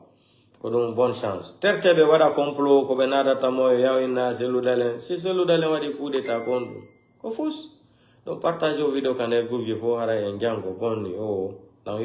Ko dum bonne chance. Tertebe wada complot ko be nada tamo yawina Seloudalen. Si Seloudalen wadi coup d'état contre. Ko fous. Donc partagez aux vidéos quand elle groupe il faut arrêter un gang bonne oh dans